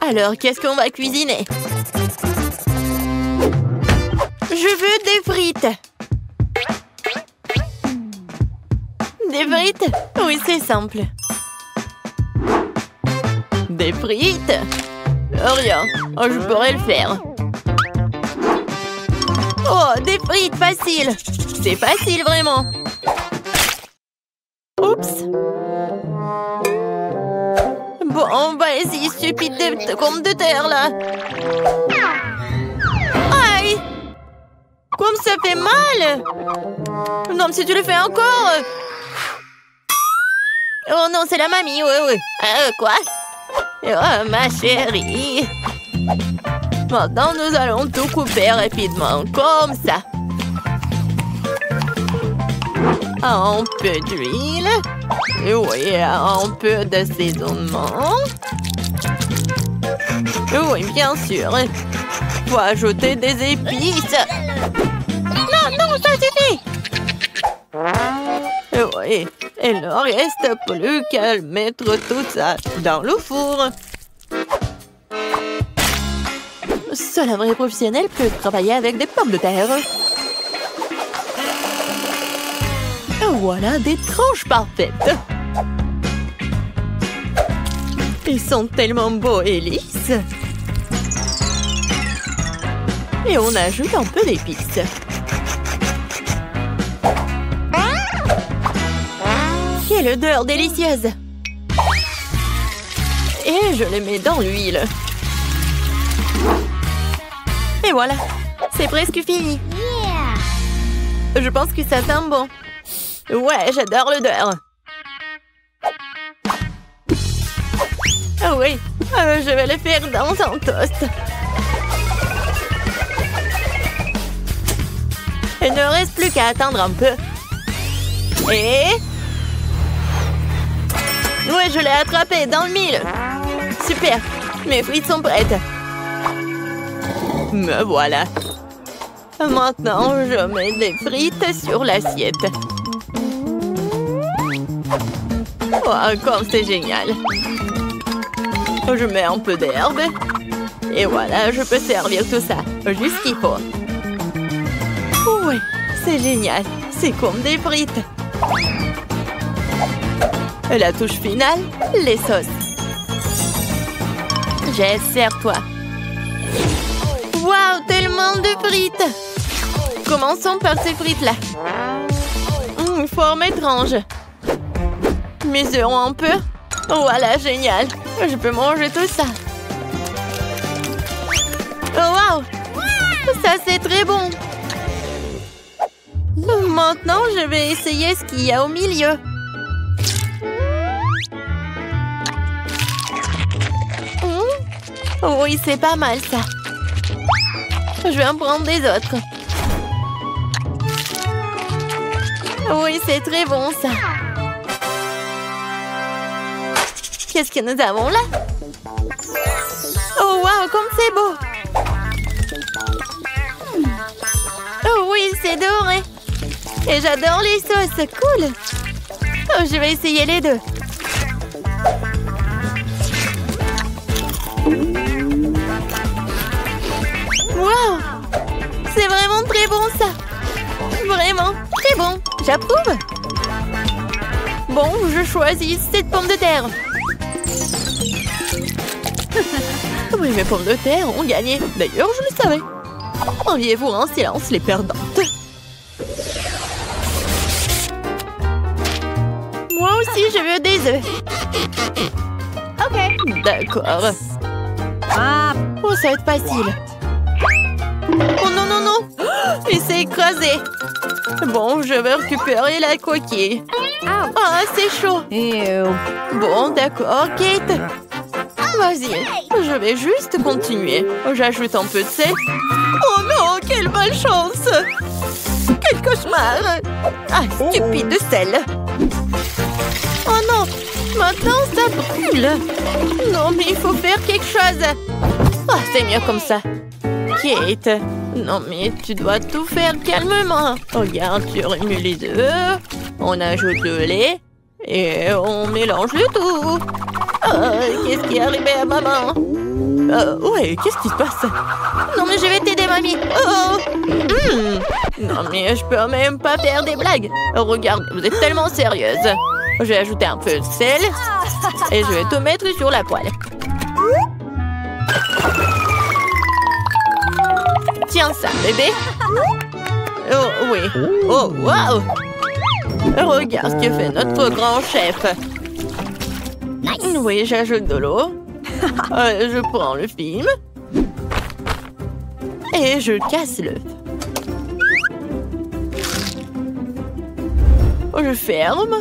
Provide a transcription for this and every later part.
Alors, qu'est-ce qu'on va cuisiner? Je veux des frites. Des frites? Oui, c'est simple. Des frites? Rien. Oh, je pourrais le faire. Oh, des frites, facile. C'est facile, vraiment. Oups. Bon, vas-y, stupide de pommes de terre, là. Aïe! Comme ça fait mal! Non, mais si tu le fais encore... Oh non, c'est la mamie, oui. Quoi? Oh, ma chérie. Maintenant, nous allons tout couper rapidement, comme ça. Un peu d'huile. Oui, un peu d'assaisonnement. Oui, bien sûr. Faut ajouter des épices. Non, ça suffit. Oui, il ne reste plus qu'à mettre tout ça dans le four. Seul un vrai professionnel peut travailler avec des pommes de terre. Voilà des tranches parfaites. Ils sont tellement beaux et lisses. Et on ajoute un peu d'épices. Quelle odeur délicieuse! Et je les mets dans l'huile. Et voilà, c'est presque fini. Je pense que ça sent bon. Ouais, j'adore l'odeur. Ah oui, je vais le faire dans un toast. Il ne reste plus qu'à attendre un peu. Et... ouais, je l'ai attrapé dans le mille. Super, mes frites sont prêtes. Me voilà. Maintenant, je mets les frites sur l'assiette. Oh, comme c'est génial. Je mets un peu d'herbe. Et voilà, je peux servir tout ça. Juste qu'il faut. Oui, c'est génial. C'est comme des frites. La touche finale, les sauces. Serre-toi. Waouh, tellement de frites. Commençons par ces frites-là. Forme étrange. Mesurons un peu. Voilà, génial. Je peux manger tout ça. Oh, waouh. Ça, c'est très bon. Maintenant, je vais essayer ce qu'il y a au milieu. Oui, c'est pas mal, ça. Je vais en prendre des autres. Oui, c'est très bon, ça. Qu'est-ce que nous avons là? Oh, waouh, comme c'est beau! Oh oui, c'est doré! Et j'adore les sauces, cool! Oh, je vais essayer les deux. Waouh! C'est vraiment très bon, ça! Vraiment, très bon! J'approuve! Bon, je choisis cette pomme de terre. Oui, mes pommes de terre ont gagné. D'ailleurs, je le savais. Enviez-vous en silence les perdantes. Moi aussi, je veux des œufs. Ok. D'accord. Oh, ça va être facile. Oh non, non, non. Il s'est écrasé. Bon, je vais récupérer la coquille. Ah, c'est chaud. Bon, d'accord, Kate. Vas-y, je vais juste continuer. J'ajoute un peu de sel. Oh non, quelle malchance! Quel cauchemar! Ah, stupide de sel! Oh non, maintenant ça brûle! Non, mais il faut faire quelque chose! Ah, c'est mieux comme ça. Kate, non mais tu dois tout faire calmement. Regarde, tu remues les œufs, on ajoute le lait et on mélange le tout. Qu'est-ce qui est arrivé à maman? Ouais, qu'est-ce qui se passe? Non, mais je vais t'aider, mamie. Oh. Non, mais je peux même pas faire des blagues. Regarde, vous êtes tellement sérieuse. Je vais ajouter un peu de sel et je vais tout mettre sur la poêle. Tiens ça, bébé. Oh, oui. Oh, wow. Regarde ce que fait notre grand chef. Oui, j'ajoute de l'eau. Je prends le film. Et je casse l'œuf. Je ferme.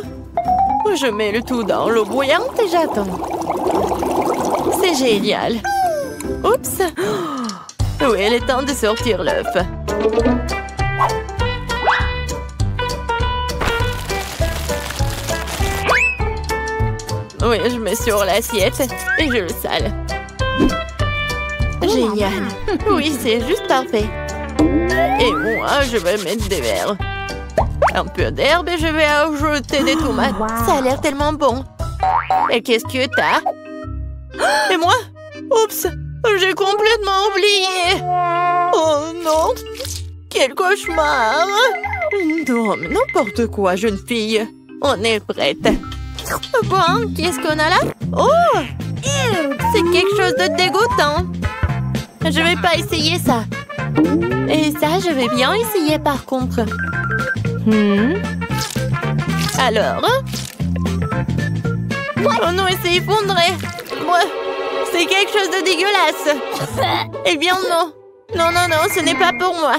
Je mets le tout dans l'eau bouillante et j'attends. C'est génial. Oups. Oui, il est temps de sortir l'œuf. Oui, je mets sur l'assiette et je le sale. Génial. Oui, c'est juste parfait. Et moi, je vais mettre des verres. Un peu d'herbe et je vais ajouter des tomates. Ça a l'air tellement bon. Et qu'est-ce que t'as? Et moi? Oups, j'ai complètement oublié. Oh non, quel cauchemar. Non, mais n'importe quoi, jeune fille. On est prête. Bon, qu'est-ce qu'on a là? Oh, c'est quelque chose de dégoûtant. Je vais pas essayer ça. Et ça, je vais bien essayer par contre. Alors? Oh non, il s'est effondré. C'est quelque chose de dégueulasse. Eh bien non. Non, non, non, ce n'est pas pour moi.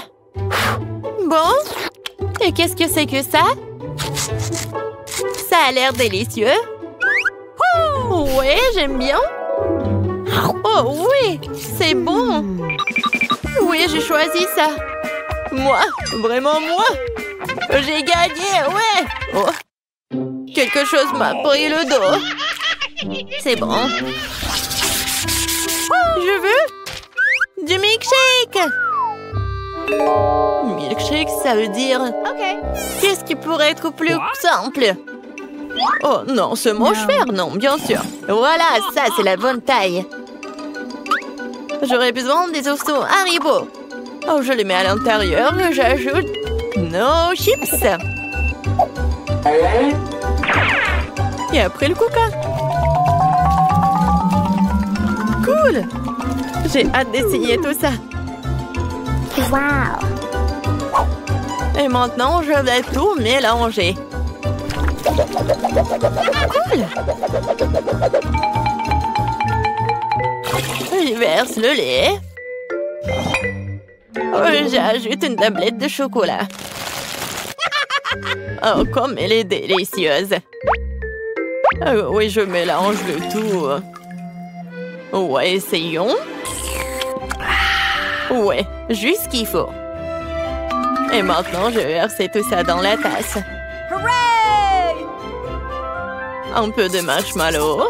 Bon. Et qu'est-ce que c'est que ça? Ça a l'air délicieux. Ouais, j'aime bien. Oh oui, c'est bon. Oui, j'ai choisi ça. Moi, vraiment moi. J'ai gagné, ouais. Oh. Quelque chose m'a pris le dos. C'est bon. Je veux du milkshake. Milkshake, ça veut dire... Qu'est-ce qui pourrait être plus simple? Oh non, ce mange-fer, non, bien sûr. Voilà, ça, c'est la bonne taille. J'aurais besoin des oursons Haribo. Oh, je les mets à l'intérieur et j'ajoute nos chips. Et après le coca. Cool. J'ai hâte d'essayer tout ça. Wow. Et maintenant, je vais tout mélanger. Cool. Je verse le lait. J'ajoute une tablette de chocolat. Oh, comme elle est délicieuse. Oui, je mélange le tout. Ouais, essayons. Ouais, juste ce qu'il faut. Et maintenant, je vais verser tout ça dans la tasse. Hooray! Un peu de marshmallow.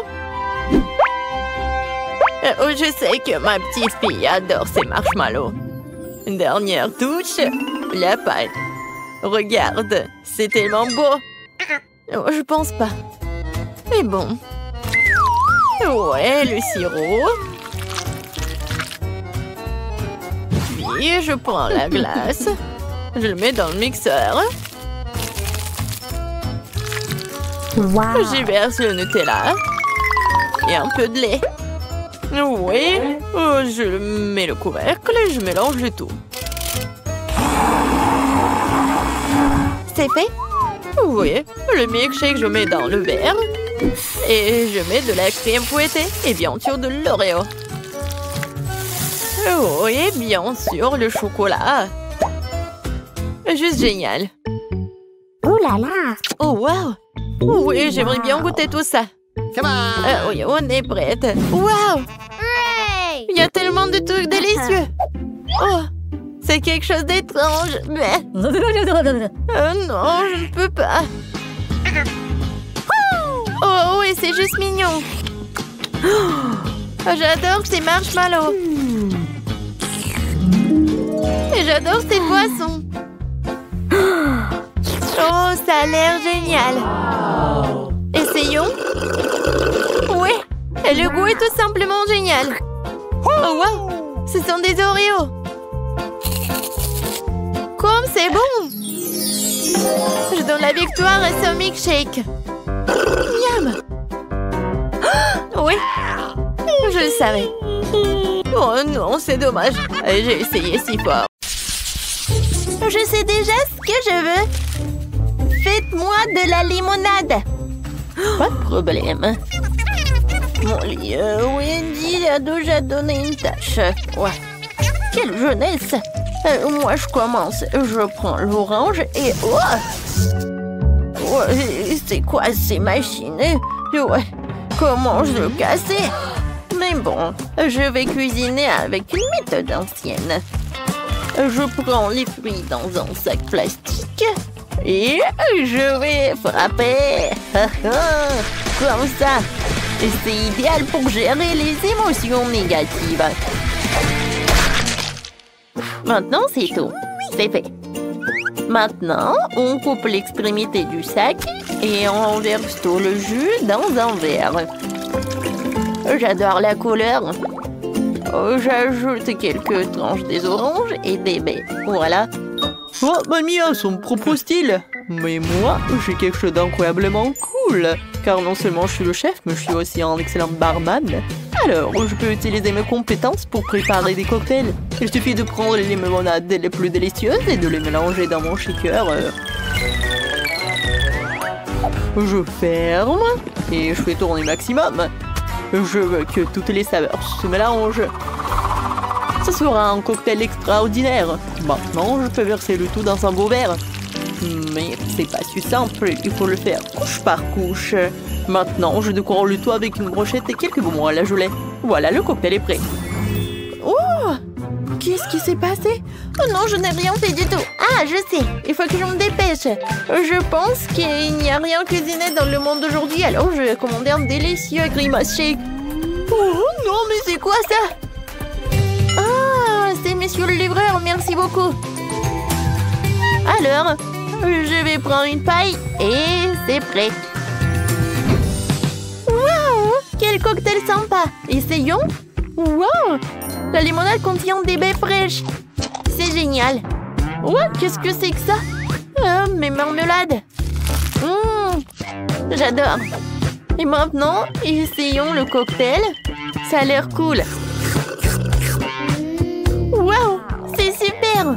Oh, je sais que ma petite fille adore ces marshmallows. Une dernière touche, la pâte. Regarde, c'est tellement beau. Oh, je pense pas. Mais bon. Ouais, le sirop. Puis, je prends la glace. Je le mets dans le mixeur. Wow. J'y verse le Nutella. Et un peu de lait. Oui. Je mets le couvercle et je mélange le tout. C'est fait? Oui. Le milkshake, je mets dans le verre. Et je mets de la crème fouettée et bien sûr de l'Oreo. Oui, bien sûr, le chocolat. Juste génial. Ouh là là. Oh, wow. Oui, j'aimerais bien goûter tout ça. Oui, on est prête. Wow. Il y a tellement de trucs délicieux. Oh, c'est quelque chose d'étrange. Mais... non, je ne peux pas. Oh, oui, c'est juste mignon. Oh, j'adore ces marshmallows. Et j'adore ces boissons. Oh, ça a l'air génial. Essayons. Ouais, Et le goût est tout simplement génial. Oh wow, ce sont des Oreos. Comme c'est bon. Je donne la victoire à ce milkshake. Miam. Oui, je le savais. Oh non, c'est dommage. J'ai essayé si fort. Je sais déjà ce que je veux. Faites-moi de la limonade. Pas de problème. Mon lit, Wendy a déjà donné une tâche. Ouais. Quelle jeunesse. Moi, je commence. Je prends l'orange et... Ouais, c'est quoi ces machines? Ouais. Comment je le casser? Mais bon, je vais cuisiner avec une méthode ancienne. Je prends les fruits dans un sac plastique et je vais frapper. Comme ça. C'est idéal pour gérer les émotions négatives. Maintenant, c'est tout. C'est fait. Maintenant, on coupe l'extrémité du sac et on verse tout le jus dans un verre. J'adore la couleur. J'ajoute quelques tranches des oranges et des baies. Voilà. Oh, mamie a son propre style. Mais moi, j'ai quelque chose d'incroyablement cool. Car non seulement je suis le chef, mais je suis aussi un excellent barman. Alors, je peux utiliser mes compétences pour préparer des cocktails. Il suffit de prendre les limonades les plus délicieuses et de les mélanger dans mon shaker. Je ferme et je fais tourner maximum. Je veux que toutes les saveurs se mélangent. Ce sera un cocktail extraordinaire. Maintenant, je peux verser le tout dans un beau verre. Mais c'est pas si simple, il faut le faire couche par couche. Maintenant, je décore le tout avec une brochette et quelques bonbons à la gelée. Voilà, le cocktail est prêt. Oh! Qu'est-ce qui s'est passé? Oh non, je n'ai rien fait du tout. Ah, je sais, il faut que je me dépêche. Je pense qu'il n'y a rien cuisiné dans le monde d'aujourd'hui, alors je vais commander un délicieux grimace shake. Oh non, mais c'est quoi ça? Ah, c'est monsieur le livreur, merci beaucoup. Alors, je vais prendre une paille et c'est prêt. Waouh! Quel cocktail sympa! Essayons! Waouh! La limonade contient des baies fraîches. C'est génial. Ouais, qu'est-ce que c'est que ça? Mes marmelades. J'adore. Et maintenant, essayons le cocktail. Ça a l'air cool. Waouh! C'est super!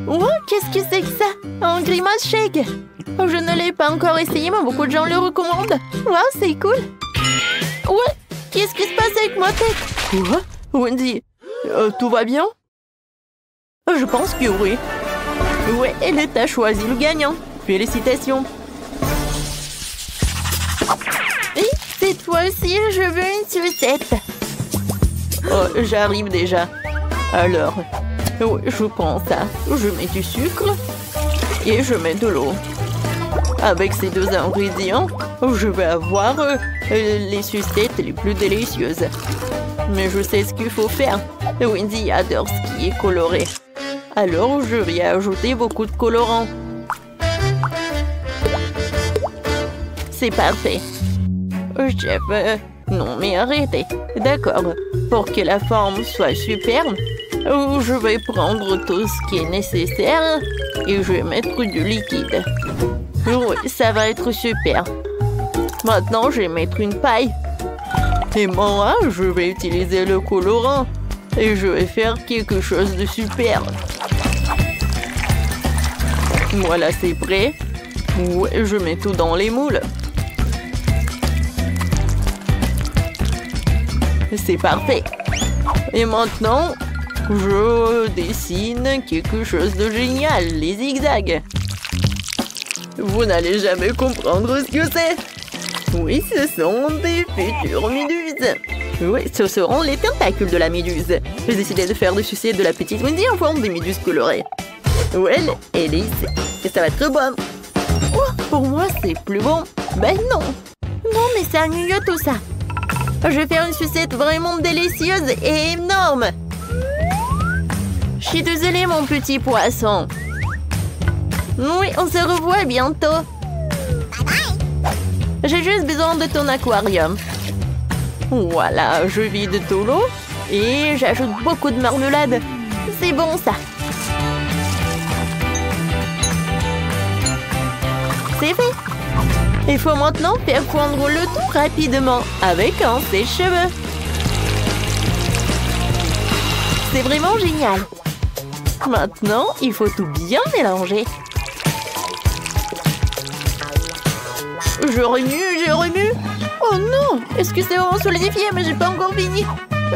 Oh, qu'est-ce que c'est que ça? Un grimace shake. Oh, je ne l'ai pas encore essayé, mais beaucoup de gens le recommandent. Waouh, c'est cool. Ouais, qu'est-ce qui se passe avec ma tête? Quoi? Wendy, tout va bien? Je pense que oui. Ouais, elle t'a choisi le gagnant. Félicitations. Et cette fois-ci, je veux une sucette. Oh, j'arrive déjà. Alors, oui, je prends ça. Je mets du sucre et je mets de l'eau. Avec ces deux ingrédients, je vais avoir les sucettes les plus délicieuses. Mais je sais ce qu'il faut faire. Wendy adore ce qui est coloré. Alors, je vais ajouter beaucoup de colorants. C'est parfait. Chef, non mais arrêtez. D'accord. Pour que la forme soit superbe, je vais prendre tout ce qui est nécessaire et je vais mettre du liquide. Oui, ça va être super. Maintenant, je vais mettre une paille. Et moi, je vais utiliser le colorant. Et je vais faire quelque chose de super. Voilà, c'est prêt. Ouais, je mets tout dans les moules. C'est parfait. Et maintenant, je dessine quelque chose de génial, les zigzags. Vous n'allez jamais comprendre ce que c'est. Oui, ce sont des futures méduses. Oui, ce seront les tentacules de la méduse. J'ai décidé de faire des sucettes de la petite Wendy en forme de méduse colorée. Ouais, elle est ici. Et ça va être bon. Oh, pour moi, c'est plus bon. Ben non. Non, mais c'est ennuyeux tout ça. Je vais faire une sucette vraiment délicieuse et énorme. Je suis désolée, mon petit poisson. Oui, on se revoit bientôt. J'ai juste besoin de ton aquarium. Voilà, je vide tout l'eau et j'ajoute beaucoup de marmelade. C'est bon ça. C'est fait. Il faut maintenant faire fondre le tout rapidement avec un sèche-cheveux. C'est vraiment génial. Maintenant, il faut tout bien mélanger. Je remue. Oh non! Est-ce que c'est vraiment solidifié? Mais j'ai pas encore fini.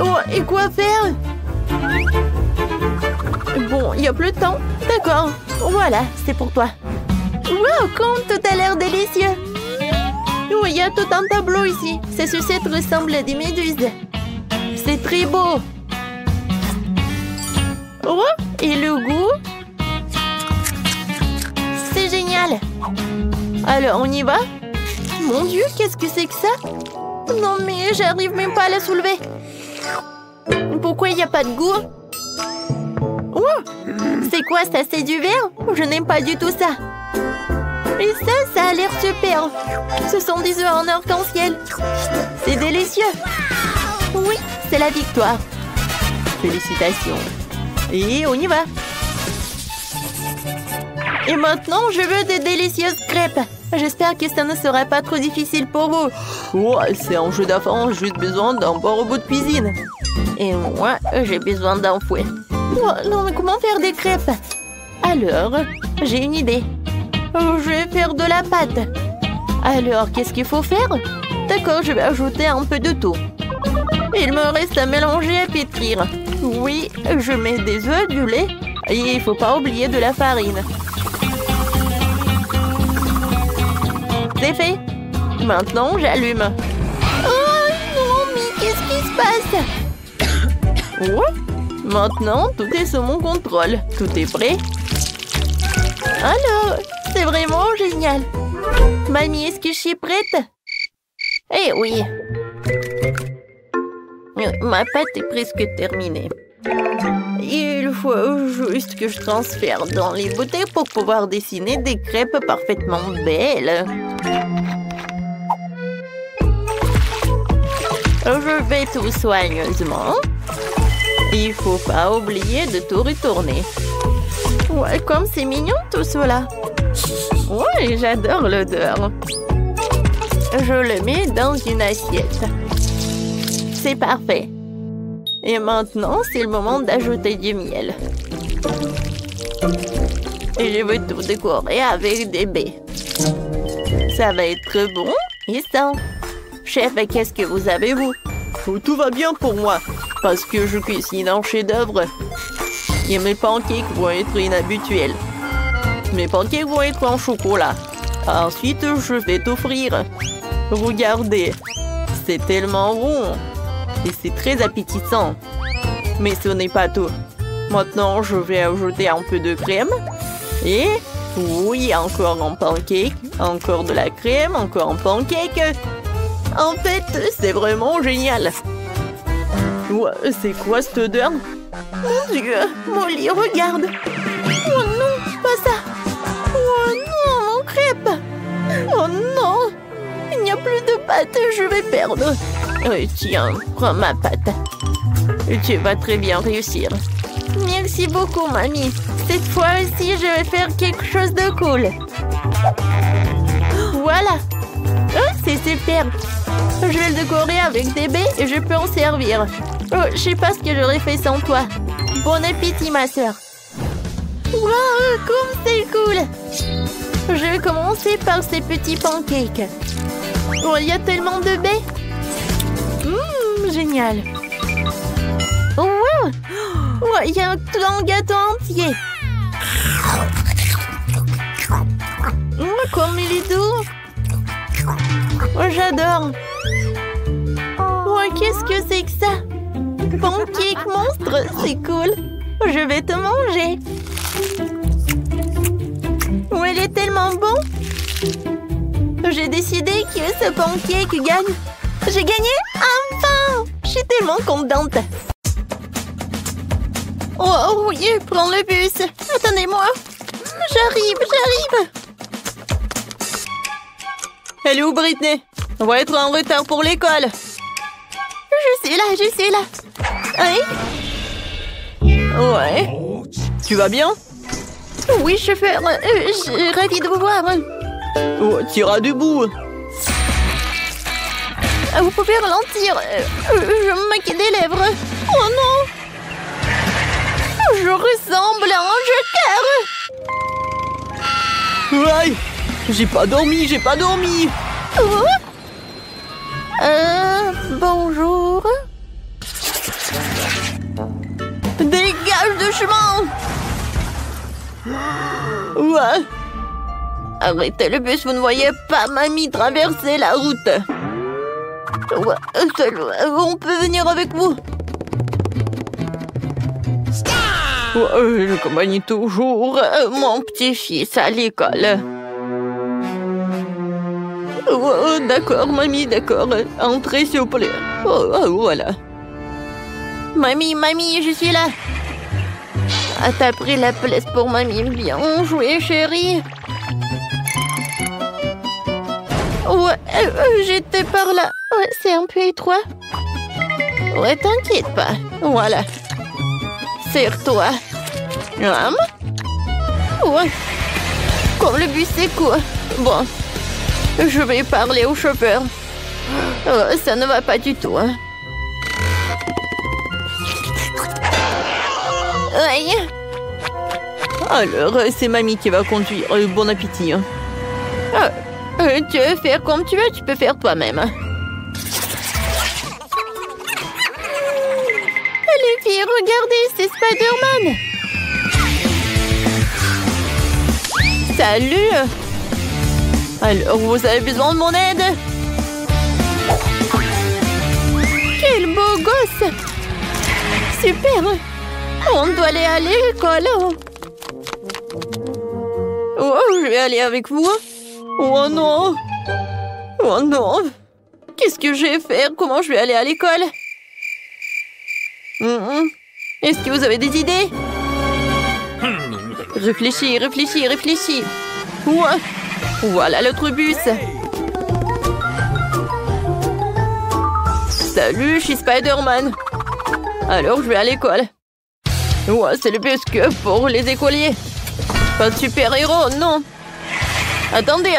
Oh, et quoi faire? Bon, il n'y a plus de temps. D'accord. Voilà, c'est pour toi. Wow, comme tout a l'air délicieux. Oh, il y a tout un tableau ici. Ces sucettes ressemblent à des méduses. C'est très beau. Oh, et le goût? C'est génial. Alors, on y va? Mon Dieu, qu'est-ce que c'est que ça? Non, mais j'arrive même pas à la soulever. Pourquoi il n'y a pas de goût? Oh, c'est quoi ça? C'est du verre? Je n'aime pas du tout ça. Et ça a l'air super. Ce sont des œufs en arc-en-ciel. C'est délicieux. Oui, c'est la victoire. Félicitations. Et on y va. Et maintenant, je veux des délicieuses crêpes. J'espère que ça ne sera pas trop difficile pour vous. Ouais, c'est un jeu d'enfant, juste besoin d'un bon robot de cuisine. Et moi, j'ai besoin d'un fouet. Oh, non, mais comment faire des crêpes? Alors, j'ai une idée. Je vais faire de la pâte. Alors, qu'est-ce qu'il faut faire? D'accord, je vais ajouter un peu de tout. Il me reste à mélanger et pétrir. Oui, je mets des œufs, du lait et il ne faut pas oublier de la farine. C'est fait. Maintenant, j'allume. Oh non, mais qu'est-ce qui se passe? Ouais. Maintenant, tout est sous mon contrôle. Tout est prêt. Alors, c'est vraiment génial. Mamie, est-ce que je suis prête? Eh oui. Ma pâte est presque terminée. Il faut juste que je transfère dans les bouteilles pour pouvoir dessiner des crêpes parfaitement belles. Je vais tout soigneusement. Il faut pas oublier de tout retourner. Ouais, comme c'est mignon tout cela. Ouais, j'adore l'odeur. Je le mets dans une assiette. C'est parfait. Et maintenant, c'est le moment d'ajouter du miel. Et je veux tout décorer avec des baies. Ça va être bon et sain. Chef, qu'est-ce que vous avez, vous? Oh, tout va bien pour moi, parce que je cuisine un chef-d'œuvre. Et mes pancakes vont être inhabituels. Mes pancakes vont être en chocolat. Ensuite, je vais tout frire. Regardez, c'est tellement rond. Et c'est très appétissant. Mais ce n'est pas tout. Maintenant, je vais ajouter un peu de crème. Et oui, encore un pancake. Encore de la crème, encore un pancake. En fait, c'est vraiment génial. Ouais, c'est quoi cette odeur? Mon Dieu, Molly, regarde. Oh non, pas ça. Oh non, mon crêpe. Oh non, il n'y a plus de pâte, je vais perdre. Tiens, prends ma pâte. Tu vas très bien réussir. Merci beaucoup, mamie. Cette fois aussi, je vais faire quelque chose de cool. Voilà. Oh, c'est super. Je vais le décorer avec des baies et je peux en servir. Oh, je sais pas ce que j'aurais fait sans toi. Bon appétit, ma sœur. Wow, comme c'est cool. Je vais commencer par ces petits pancakes. Oh, il y a tellement de baies. Génial. Oh, wow. Oh, il y a un gâteau entier. Oh, comme il est doux. Oh, j'adore. Oh, qu'est-ce que c'est que ça? Pancake monstre, c'est cool. Je vais te manger. Oh, il est tellement bon. J'ai décidé que ce pancake gagne. J'ai gagné? Enfin! Je suis tellement contente. Oh oui, prends le bus. Attendez-moi. J'arrive. Elle est où, Britney? On va être en retard pour l'école. je suis là. Hein? Ouais. Tu vas bien? Oui, chauffeur, je suis ravie de vous voir. Oh, t'iras du bout. Vous pouvez ralentir. Je me maquille des lèvres. Oh non! Je ressemble à un joker. Aïe! J'ai pas dormi. Oh. Bonjour. Dégage de chemin! Ouais. Arrêtez le bus, vous ne voyez pas mamie traverser la route. Ouais, on peut venir avec vous. Ouais, j'accompagne toujours mon petit-fils à l'école. Ouais, d'accord, mamie, d'accord. Entrez, s'il vous plaît. Voilà. Mamie, je suis là. Ah, t'as pris la place pour mamie. Bien joué, chérie. Ouais, j'étais par là. Ouais, c'est un peu étroit. Ouais, t'inquiète pas. Voilà. Serre-toi. Ouais. Comme le bus est court. Bon. Je vais parler au chauffeur. Oh, ça ne va pas du tout. Hein. Aïe. Alors, c'est mamie qui va conduire. Bon appétit. Hein. Tu veux faire comme tu veux, tu peux faire toi-même. Les filles, regardez, c'est Spider-Man. Salut. Alors, vous avez besoin de mon aide? Quel beau gosse. Super. On doit aller à l'école. Oh, je vais aller avec vous. Oh non. Oh non. Qu'est-ce que je vais faire? Comment je vais aller à l'école? Est-ce que vous avez des idées? Réfléchis. Ouais. Voilà l'autre bus. Salut, je suis Spider-Man. Alors, je vais à l'école. Ouais, c'est le bus que pour les écoliers. Pas de super-héros, non. Attendez.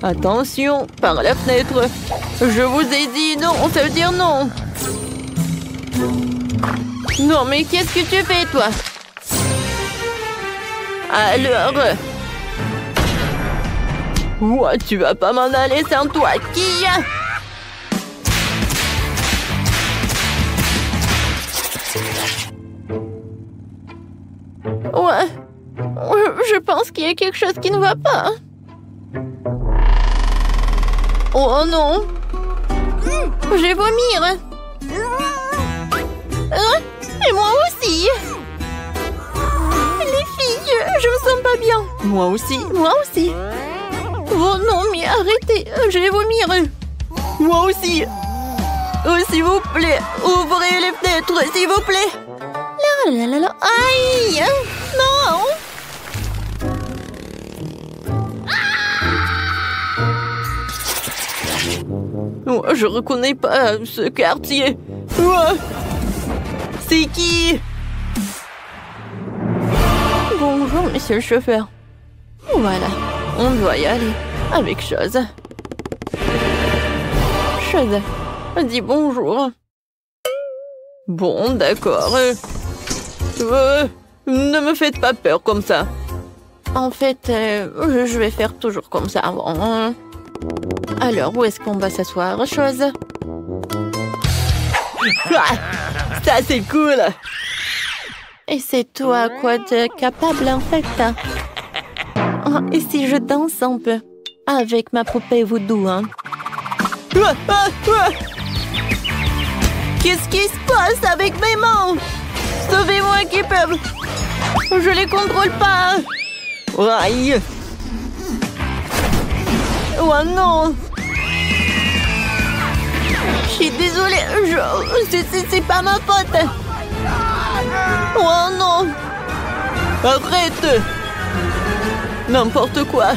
Attention, par la fenêtre. Je vous ai dit non, ça veut dire non. Non, mais qu'est-ce que tu fais, toi? Alors... Ouais, tu vas pas m'en aller sans toi, qui? Ouais. Je pense qu'il y a quelque chose qui ne va pas. Oh non. Je vais vomir. Et moi aussi. Les filles, je me sens pas bien. Moi aussi. Oh non, mais arrêtez, je vais vomir. Moi aussi. Oh, s'il vous plaît, ouvrez les fenêtres, s'il vous plaît. Là. Aïe. Non. Oh, je reconnais pas ce quartier. Oh. C'est qui? Bonjour, monsieur le chauffeur. Voilà, on doit y aller avec Chose. Chose, dis bonjour. Bon, d'accord. Ne me faites pas peur comme ça. En fait, je vais faire toujours comme ça avant. Alors, où est-ce qu'on va s'asseoir, Chose? Ça, c'est cool. Et c'est toi quoi de capable, en fait? Et si je danse un peu avec ma poupée voodoo, hein? Qu'est-ce qui se passe avec mes mains? Sauvez-moi, Keeper. Je les contrôle pas. Aïe. Oh non. Je suis désolée, c'est pas ma faute. Oh non. Arrête. N'importe quoi.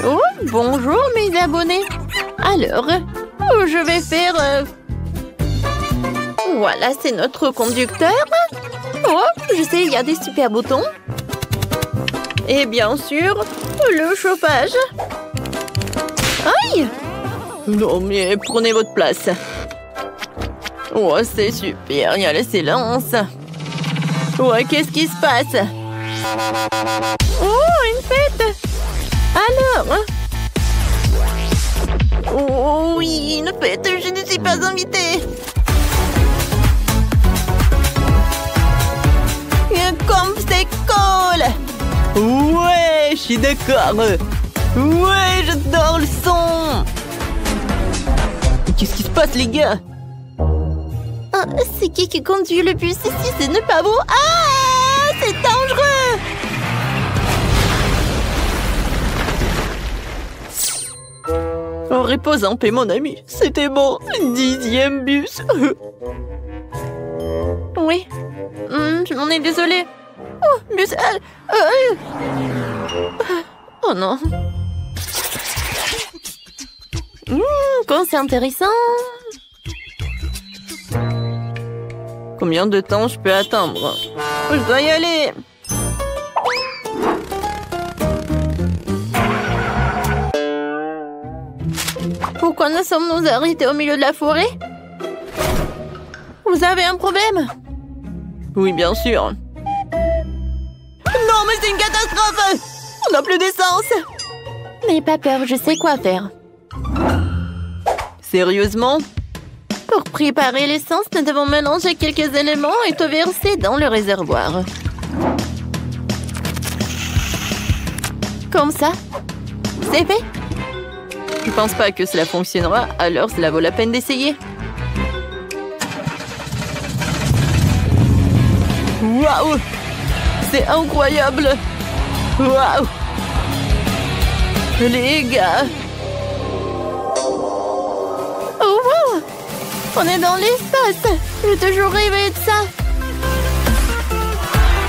Oh, Bonjour mes abonnés. Alors, je vais faire... Voilà, c'est notre conducteur. Oh, je sais, il y a des super boutons. Et bien sûr, le chauffage. Aïe! Non, mais prenez votre place. Oh, c'est super, il y a le silence. Ouais, qu'est-ce qui se passe? Oh, une fête! Alors? Oh oui, une fête, je ne suis pas invitée. Comme c'est cool! Ouais, je suis d'accord. Ouais, j'adore le son. Qu'est-ce qui se passe, les gars? Ah, c'est qui conduit le bus ici? C'est ne pas beau. Ah, c'est dangereux! En repose en paix, mon ami. C'était mon 10e bus. Oui. Je m'en ai désolée. Oh, bus... Oh non. Quand c'est intéressant. Combien de temps je peux attendre? Je dois y aller. Pourquoi nous sommes-nous arrêtés au milieu de la forêt? Vous avez un problème? Oui, bien sûr. Non, mais c'est une catastrophe! On n'a plus d'essence! N'aie pas peur, je sais quoi faire. Sérieusement? Pour préparer l'essence, nous devons mélanger quelques éléments et tout verser dans le réservoir. Comme ça. C'est fait? Je pense pas que cela fonctionnera, alors cela vaut la peine d'essayer. Waouh! C'est incroyable! Waouh! Les gars! Oh wow! On est dans l'espace! J'ai toujours rêvé de ça!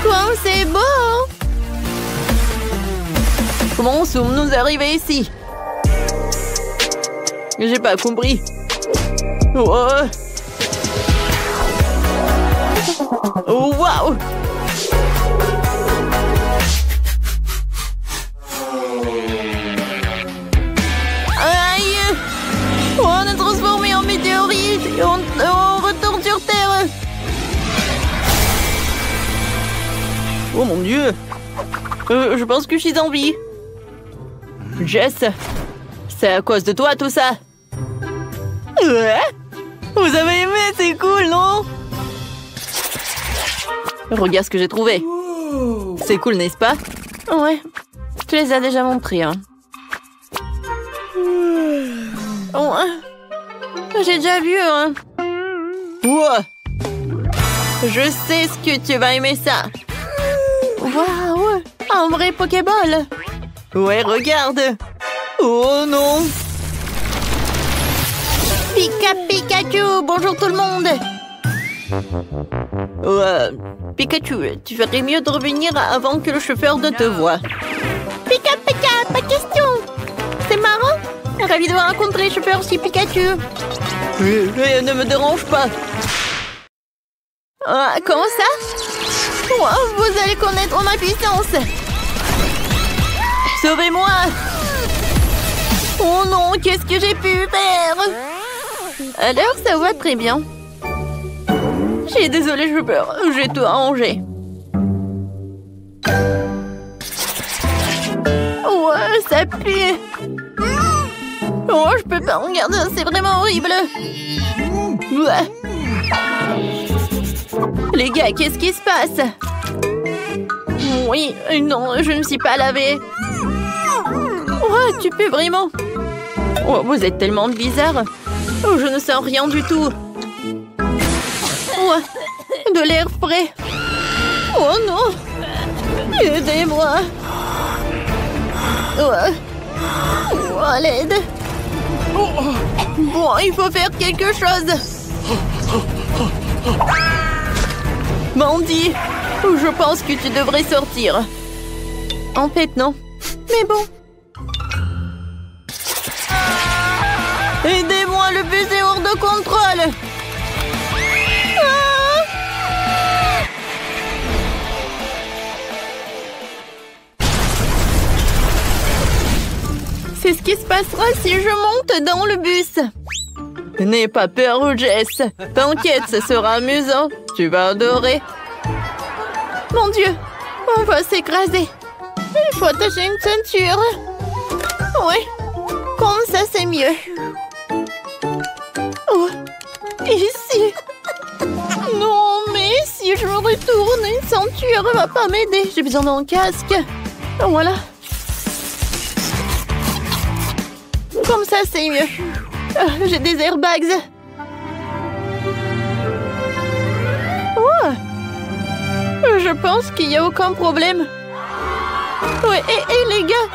Comme c'est beau! Comment sommes-nous arrivés ici? J'ai pas compris. Oh! Oh, waouh! Aïe! On est transformé en météorite et on retourne sur Terre. Oh mon Dieu! Je pense que je suis en vie. Jess, c'est à cause de toi tout ça. Ouais? Vous avez aimé, c'est cool, non? Regarde ce que j'ai trouvé. C'est cool, n'est-ce pas? Ouais, tu les as déjà montrés, hein. Oh, j'ai déjà vu, hein. Wow. Je sais ce que tu vas aimer ça. Waouh! Un vrai Pokéball! Ouais, regarde. Oh non! Pikachu! Bonjour tout le monde! Pikachu, tu ferais mieux de revenir avant que le chauffeur ne te voie. Pika, pas question! C'est marrant! Ravi de vous rencontrer, chauffeur chez Pikachu! Ne me dérange pas! Ah, comment ça? Wow, vous allez connaître ma puissance! Sauvez-moi! Oh non, qu'est-ce que j'ai pu faire? Alors, ça va très bien. J'ai désolé, chauffeur, j'ai tout arrangé. Ouais, ça pue! Oh, je peux pas regarder, c'est vraiment horrible! Ouais. Les gars, qu'est-ce qui se passe? Oui, non, je ne me suis pas lavée. Oh, tu peux vraiment? Oh, vous êtes tellement bizarre. Oh, je ne sens rien du tout. Oh, de l'air frais. Oh non! Aidez-moi! Oh, à l'aide! Bon, il faut faire quelque chose. Mandy, je pense que tu devrais sortir. En fait, non. Mais bon. Aidez-moi, le bus est hors de contrôle. Ah! C'est ce qui se passera si je monte dans le bus. N'aie pas peur, Jess. T'inquiète, ce sera amusant. Tu vas adorer. Mon Dieu, on va s'écraser. Il faut attacher une ceinture. Oui, comme ça c'est mieux. Oh, ici. Non, mais si je me retourne, une ceinture va pas m'aider. J'ai besoin d'un casque. Voilà. Comme ça c'est mieux. J'ai des airbags. Oh. Je pense qu'il n'y a aucun problème. Ouais, et les gars,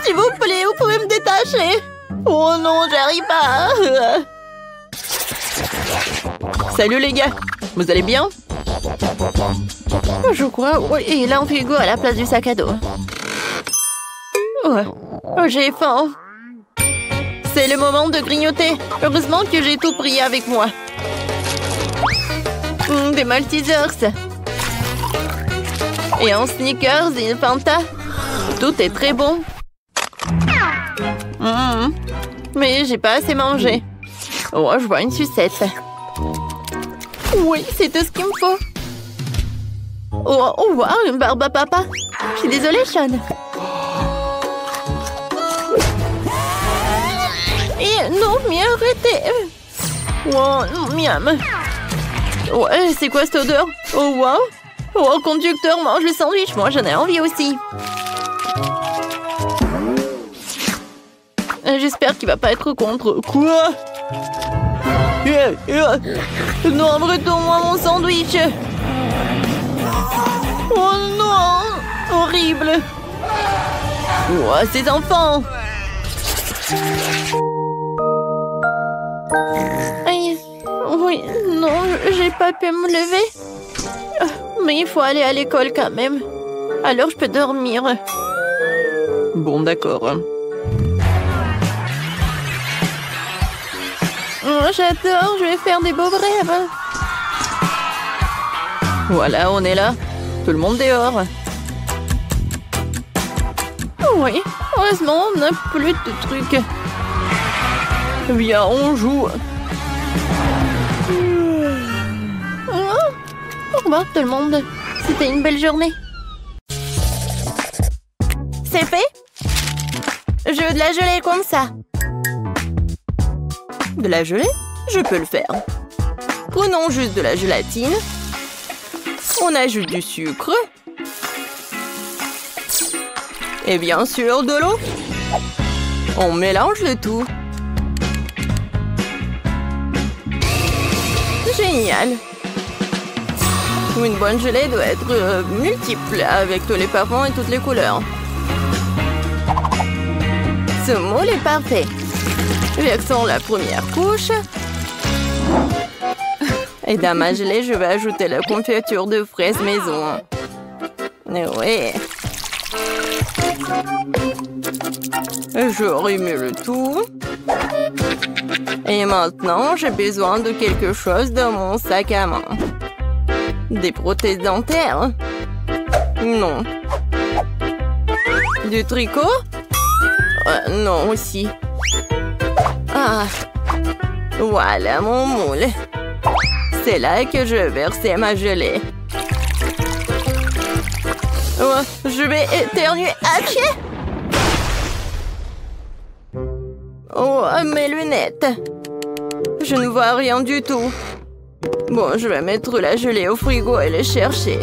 s'il vous plaît, vous pouvez me détacher. Oh non, j'arrive pas. Salut les gars, vous allez bien? Je crois, oui, et là un frigo à la place du sac à dos. Ouais. J'ai faim. C'est le moment de grignoter. Heureusement que j'ai tout pris avec moi. Des Maltesers. Et un Snickers et une Fanta. Tout est très bon. Mais j'ai pas assez mangé. Oh, je vois une sucette. Oui, c'est tout ce qu'il me faut. Oh, wow, une barbe à papa. Je suis désolée, Sean. Et non, mais arrêtez. Oh, miam. Ouais, c'est quoi cette odeur? Oh, wow. Oh, le conducteur mange le sandwich. Moi, j'en ai envie aussi. J'espère qu'il va pas être contre. Quoi? Non, retourne-moi mon sandwich. Oh non, horrible. Oh, ces enfants. Aïe. Oui, non, j'ai pas pu me lever. Mais il faut aller à l'école quand même. Alors je peux dormir. Bon, d'accord. Oh, j'adore, je vais faire des beaux rêves. Voilà, on est là. Tout le monde dehors. Oui, heureusement, on n'a plus de trucs. Viens, on joue. Au revoir tout le monde. C'était une belle journée. C'est fait? Je veux de la gelée comme ça. De la gelée? Je peux le faire. Prenons juste de la gélatine. On ajoute du sucre. Et bien sûr, de l'eau. On mélange le tout. Génial. Une bonne gelée doit être multiple, avec tous les parfums et toutes les couleurs. Ce moule est parfait. Versons la première couche. Et dans ma gelée, je vais ajouter la confiture de fraises maison. Oui. Je remue le tout. Et maintenant, j'ai besoin de quelque chose dans mon sac à main. Des prothèses dentaires? Non. Du tricot? Non aussi. Ah. Voilà mon moule. C'est là que je vais verser ma gelée. Oh, je vais éternuer. Achille! Oh, mes lunettes. Je ne vois rien du tout. Bon, je vais mettre la gelée au frigo et les chercher.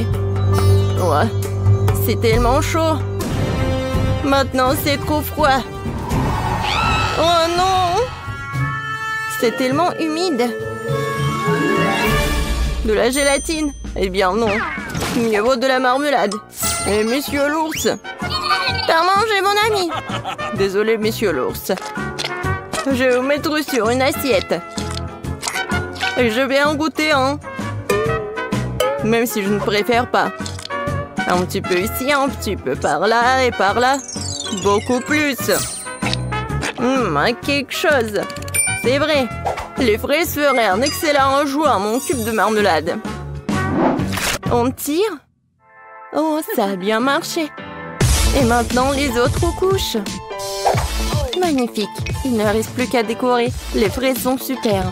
Ouais, c'est tellement chaud. Maintenant, c'est trop froid. Oh non! C'est tellement humide. De la gélatine? Eh bien non. Mieux vaut de la marmelade. Et monsieur l'ours. T'as mangé mon ami? Désolé, monsieur l'ours. Je vais vous mettre sur une assiette. Et je vais en goûter un. Même si je ne préfère pas. Un petit peu ici, un petit peu par là et par là. Beaucoup plus. Quelque chose. C'est vrai. Les fraises feraient un excellent ajout à mon cube de marmelade. On tire. Oh, ça a bien marché. Et maintenant, les autres couches. Magnifique. Il ne reste plus qu'à décorer. Les fraises sont super.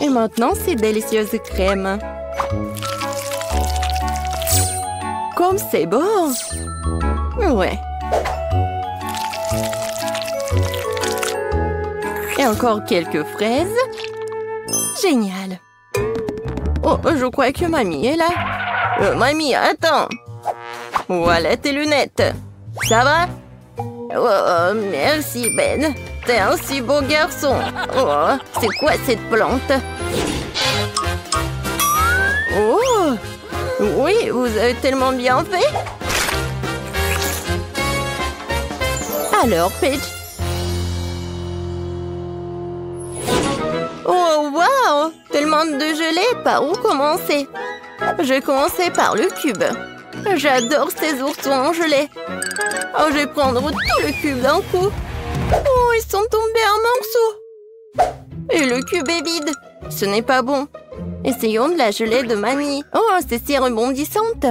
Et maintenant, ces délicieuses crèmes. Comme c'est beau. Ouais. Et encore quelques fraises. Génial. Oh, je crois que mamie est là. Mamie, attends. Voilà tes lunettes. Ça va? Oh, merci Ben. T'es un si beau garçon. Oh, c'est quoi cette plante? Oh, oui, vous avez tellement bien fait. Alors, Paige. Oh, wow! Tellement de gelée, par où commencer? Je vais commencer par le cube. J'adore ces oursons en gelée. Oh, je vais prendre tout le cube d'un coup. Oh, ils sont tombés en morceaux. Et le cube est vide. Ce n'est pas bon. Essayons de la gelée de mamie. Oh, c'est si rebondissante.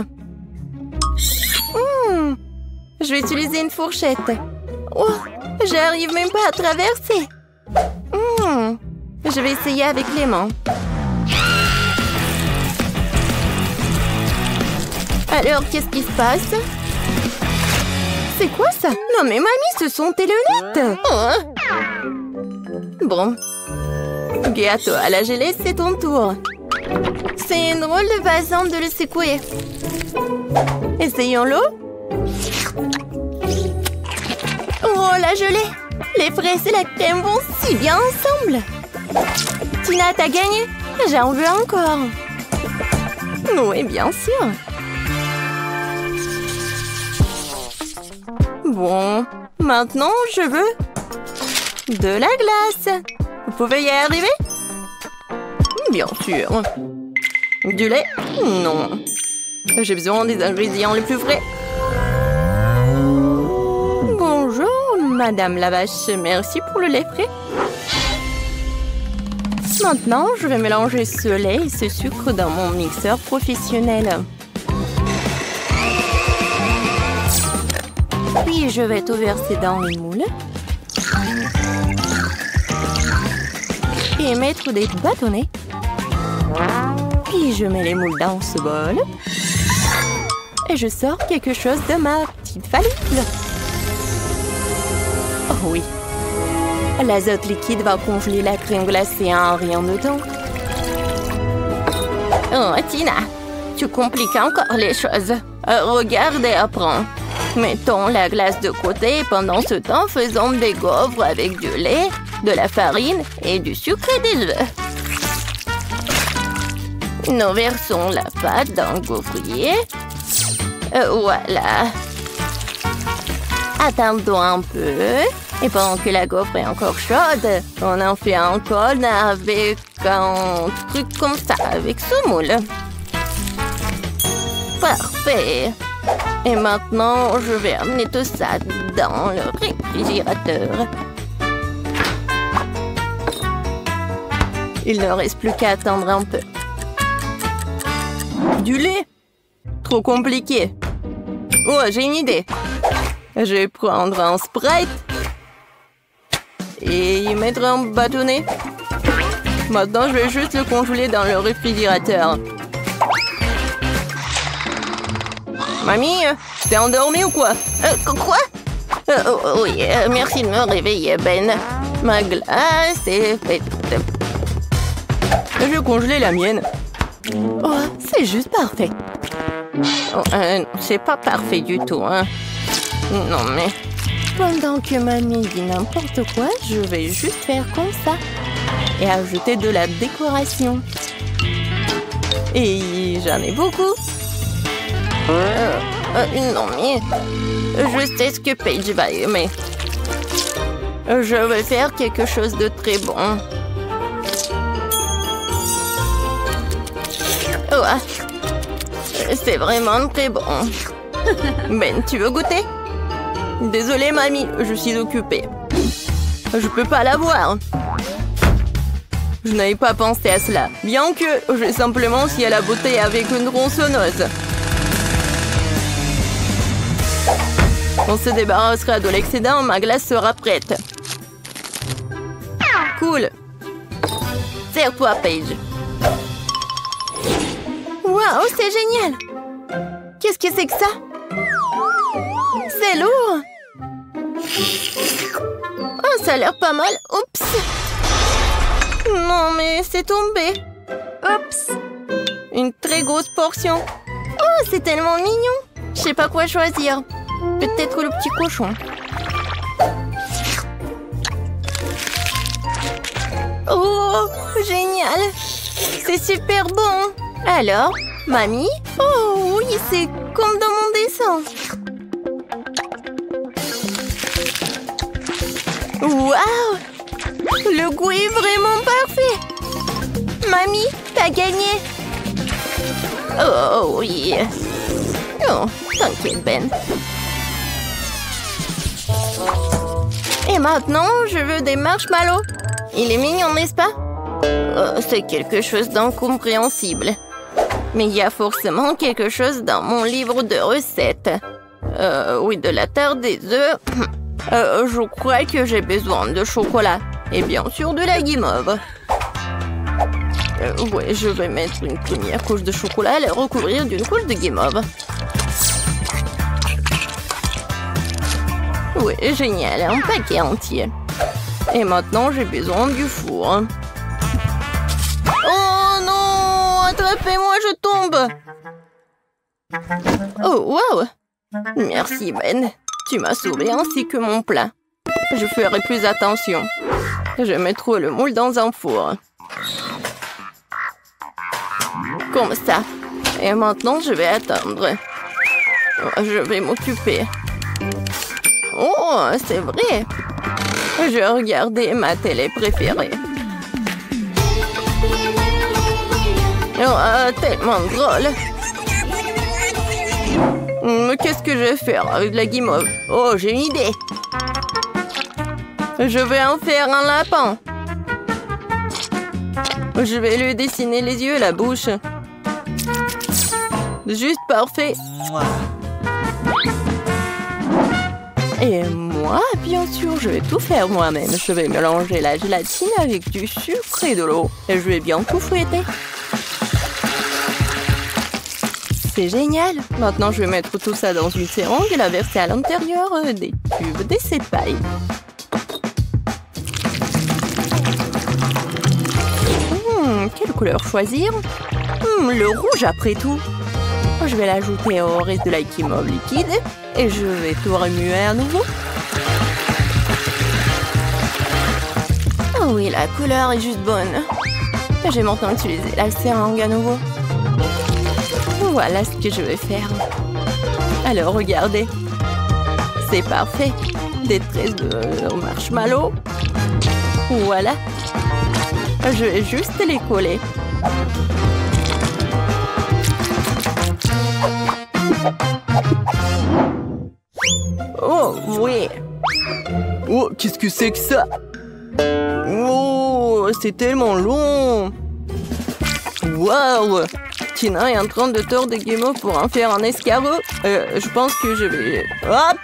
Je vais utiliser une fourchette. Oh, j'arrive même pas à traverser. Je vais essayer avec les mains. Alors, qu'est-ce qui se passe? C'est quoi ça? Non mais mamie, ce sont tes lunettes. Bon. Gâteau à la gelée, c'est ton tour. C'est une drôle de façon de le secouer. Essayons-le. Oh, la gelée! Les fraises et la crème vont si bien ensemble. Tina, t'as gagné? J'en veux encore. Oui, bien sûr. Bon, maintenant, je veux de la glace. Vous pouvez y arriver? Bien sûr. Du lait? Non. J'ai besoin des ingrédients les plus frais. Bonjour, Madame la vache. Merci pour le lait frais. Maintenant, je vais mélanger ce lait et ce sucre dans mon mixeur professionnel. Puis, je vais tout verser dans le moule. Et mettre des bâtonnets. Puis, je mets les moules dans ce bol. Et je sors quelque chose de ma petite valise. Oh oui. L'azote liquide va congeler la crème glacée en rien de temps. Oh, Tina, tu compliques encore les choses. Regarde et apprends. Mettons la glace de côté et pendant ce temps, faisons des gaufres avec du lait, de la farine et du sucre et des œufs. Nous versons la pâte dans le gaufrier. Voilà. Attendons un peu. Et pendant que la gaufre est encore chaude, on en fait un cône avec un truc comme ça, avec ce moule. Parfait. Et maintenant, je vais amener tout ça dans le réfrigérateur. Il ne reste plus qu'à attendre un peu. Du lait? Trop compliqué. Oh, j'ai une idée. Je vais prendre un Sprite et y mettre un bâtonnet. Maintenant, je vais juste le congeler dans le réfrigérateur. Mamie, t'es endormie ou quoi? Quoi? Oui, merci de me réveiller, Ben. Ma glace est faite. Je vais congeler la mienne. Oh, c'est juste parfait. Oh, c'est pas parfait du tout, hein. Non, mais... Pendant que mamie dit n'importe quoi, je vais juste faire comme ça. Et ajouter de la décoration. Et j'en ai beaucoup. Non, mais... Je sais ce que Paige va aimer. Je vais faire quelque chose de très bon. Oh, c'est vraiment très bon. Ben, tu veux goûter? Désolée, mamie, je suis occupée. Je peux pas la voir. Je n'avais pas pensé à cela. Bien que j'ai simplement scié la bouteille avec une tronçonneuse. On se débarrassera de l'excédent, ma glace sera prête. Cool. Serre-toi, Paige. Waouh, c'est génial. Qu'est-ce que c'est que ça? C'est lourd. Oh, ça a l'air pas mal. Oups. Non, mais c'est tombé. Oups. Une très grosse portion. Oh, c'est tellement mignon. Je sais pas quoi choisir. Peut-être le petit cochon. Oh, génial. C'est super bon. Alors, mamie? Oh oui, c'est comme dans mon dessin. Waouh! Le goût est vraiment parfait. Mamie, t'as gagné. Oh oui. Oh, t'inquiète, Ben. Et maintenant, je veux des marshmallows. Il est mignon, n'est-ce pas? Oh, c'est quelque chose d'incompréhensible. Mais il y a forcément quelque chose dans mon livre de recettes. Oui, de la terre des œufs. Je crois que j'ai besoin de chocolat. Et bien sûr de la guimauve. Ouais, je vais mettre une première couche de chocolat et la recouvrir d'une couche de guimauve. Oui, génial, un paquet entier. Et maintenant, j'ai besoin du four. Oh non! Attrapez-moi, je tombe! Oh, wow! Merci, Ben. Tu m'as sauvé ainsi que mon plat. Je ferai plus attention. Je mettrai le moule dans un four. Comme ça. Et maintenant, je vais attendre. Je vais m'occuper. Oh, c'est vrai. Je regardais ma télé préférée. Oh, tellement drôle. Qu'est-ce que je vais faire avec la guimauve? Oh, j'ai une idée. Je vais en faire un lapin. Je vais lui dessiner les yeux et la bouche. Juste parfait. Et moi, bien sûr, je vais tout faire moi-même. Je vais mélanger la gélatine avec du sucre et de l'eau. Et je vais bien tout fouetter. C'est génial. Maintenant, je vais mettre tout ça dans une seringue et la verser à l'intérieur des tubes d'essai-paille. Quelle couleur choisir? Le rouge après tout. Je vais l'ajouter au reste de la guimauve liquide et je vais tout remuer à nouveau. Oh oui, la couleur est juste bonne. Je vais maintenant utiliser la seringue à nouveau. Voilà ce que je vais faire. Alors, regardez. C'est parfait. Des tresses de marshmallow. Voilà. Je vais juste les coller. Oh, oui. Oh, qu'est-ce que c'est que ça? Oh, c'est tellement long. Waouh. Tina est en train de tordre des guimauves pour en faire un escargot. Je pense que je vais... Hop!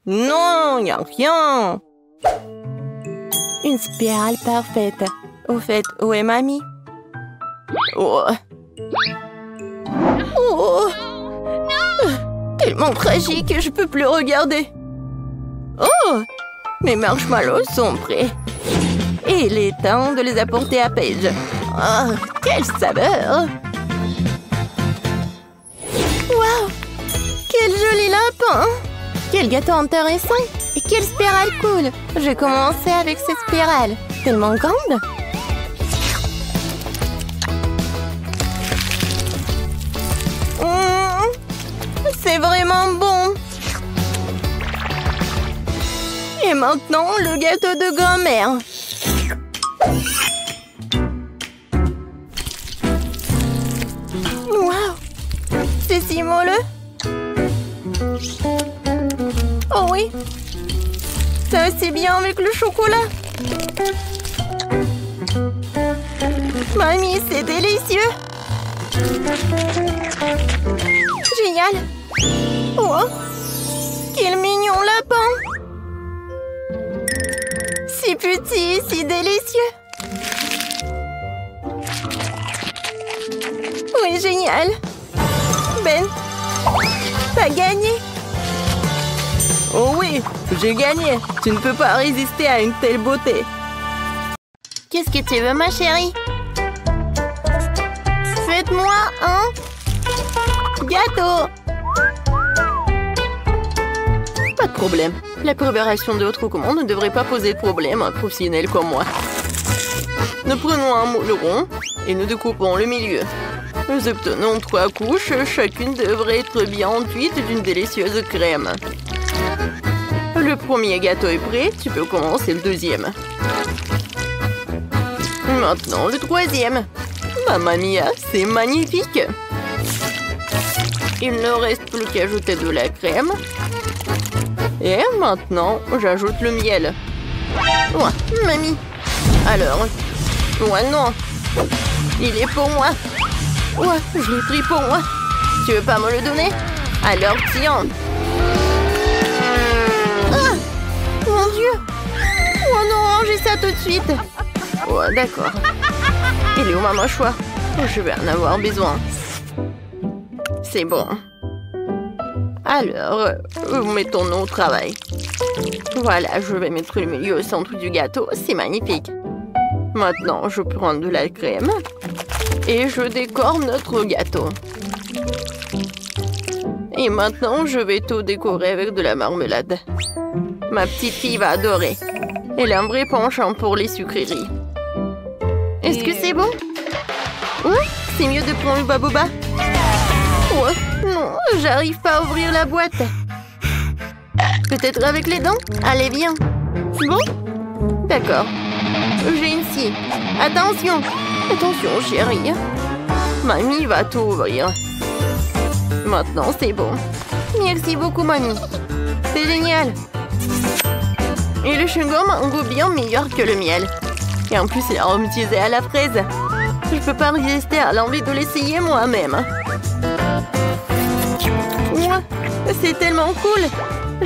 Non, il n'y a rien. Une spirale parfaite. Au fait, où est mamie? Oh. Oh. Tellement tragique, je peux plus regarder. Oh! Mes marshmallows sont prêts. Et il est temps de les apporter à Paige. Oh, quelle saveur! Waouh! Quel joli lapin! Quel gâteau intéressant! Et quelle spirale cool! Je vais commencer avec cette spirale. Tellement grande! C'est vraiment bon! Et maintenant, le gâteau de grand-mère. Waouh! C'est si moelleux! Oh oui. C'est aussi bien avec le chocolat. Mamie, c'est délicieux. Génial. Oh, quel mignon lapin. Si petit, si délicieux. Oui, génial. Ben, t'as gagné. Oh oui, j'ai gagné. Tu ne peux pas résister à une telle beauté. Qu'est-ce que tu veux, ma chérie? Faites-moi un gâteau. Pas de problème. La préparation de votre commande ne devrait pas poser de problème à un professionnel comme moi. Nous prenons un moule rond et nous découpons le milieu. Nous obtenons 3 couches. Chacune devrait être bien enduite d'une délicieuse crème. Le premier gâteau est prêt. Tu peux commencer le deuxième. Maintenant, le troisième. Mamma mia, c'est magnifique. Il ne reste plus qu'à ajouter de la crème. Et maintenant, j'ajoute le miel. Ouais, mamie. Alors, ouais, non. Il est pour moi. Ouais, je l'ai pris pour moi. Tu veux pas me le donner? Alors tiens. Ah, mon Dieu. Oh non, rangez ça tout de suite. Ouais, d'accord. Il est où ma mâchoire? Je vais en avoir besoin. C'est bon. Alors, mettons-nous au travail. Voilà, je vais mettre le milieu au centre du gâteau. C'est magnifique. Maintenant, je prends de la crème et je décore notre gâteau. Et maintenant, je vais tout décorer avec de la marmelade. Ma petite fille va adorer. Elle a un vrai penchant pour les sucreries. Est-ce que c'est bon? Oui, c'est mieux de prendre le baboba. Ouais, non, j'arrive pas à ouvrir la boîte. Peut-être avec les dents? Allez, viens. Bon? D'accord. J'ai une scie. Attention. Attention, chérie. Mamie va tout ouvrir. Maintenant, c'est bon. Merci beaucoup, mamie. C'est génial. Et le chewing-gum a un goût bien meilleur que le miel. Et en plus, il est aromatisé à la fraise. Je peux pas résister à l'envie de l'essayer moi-même. Ouais, c'est tellement cool.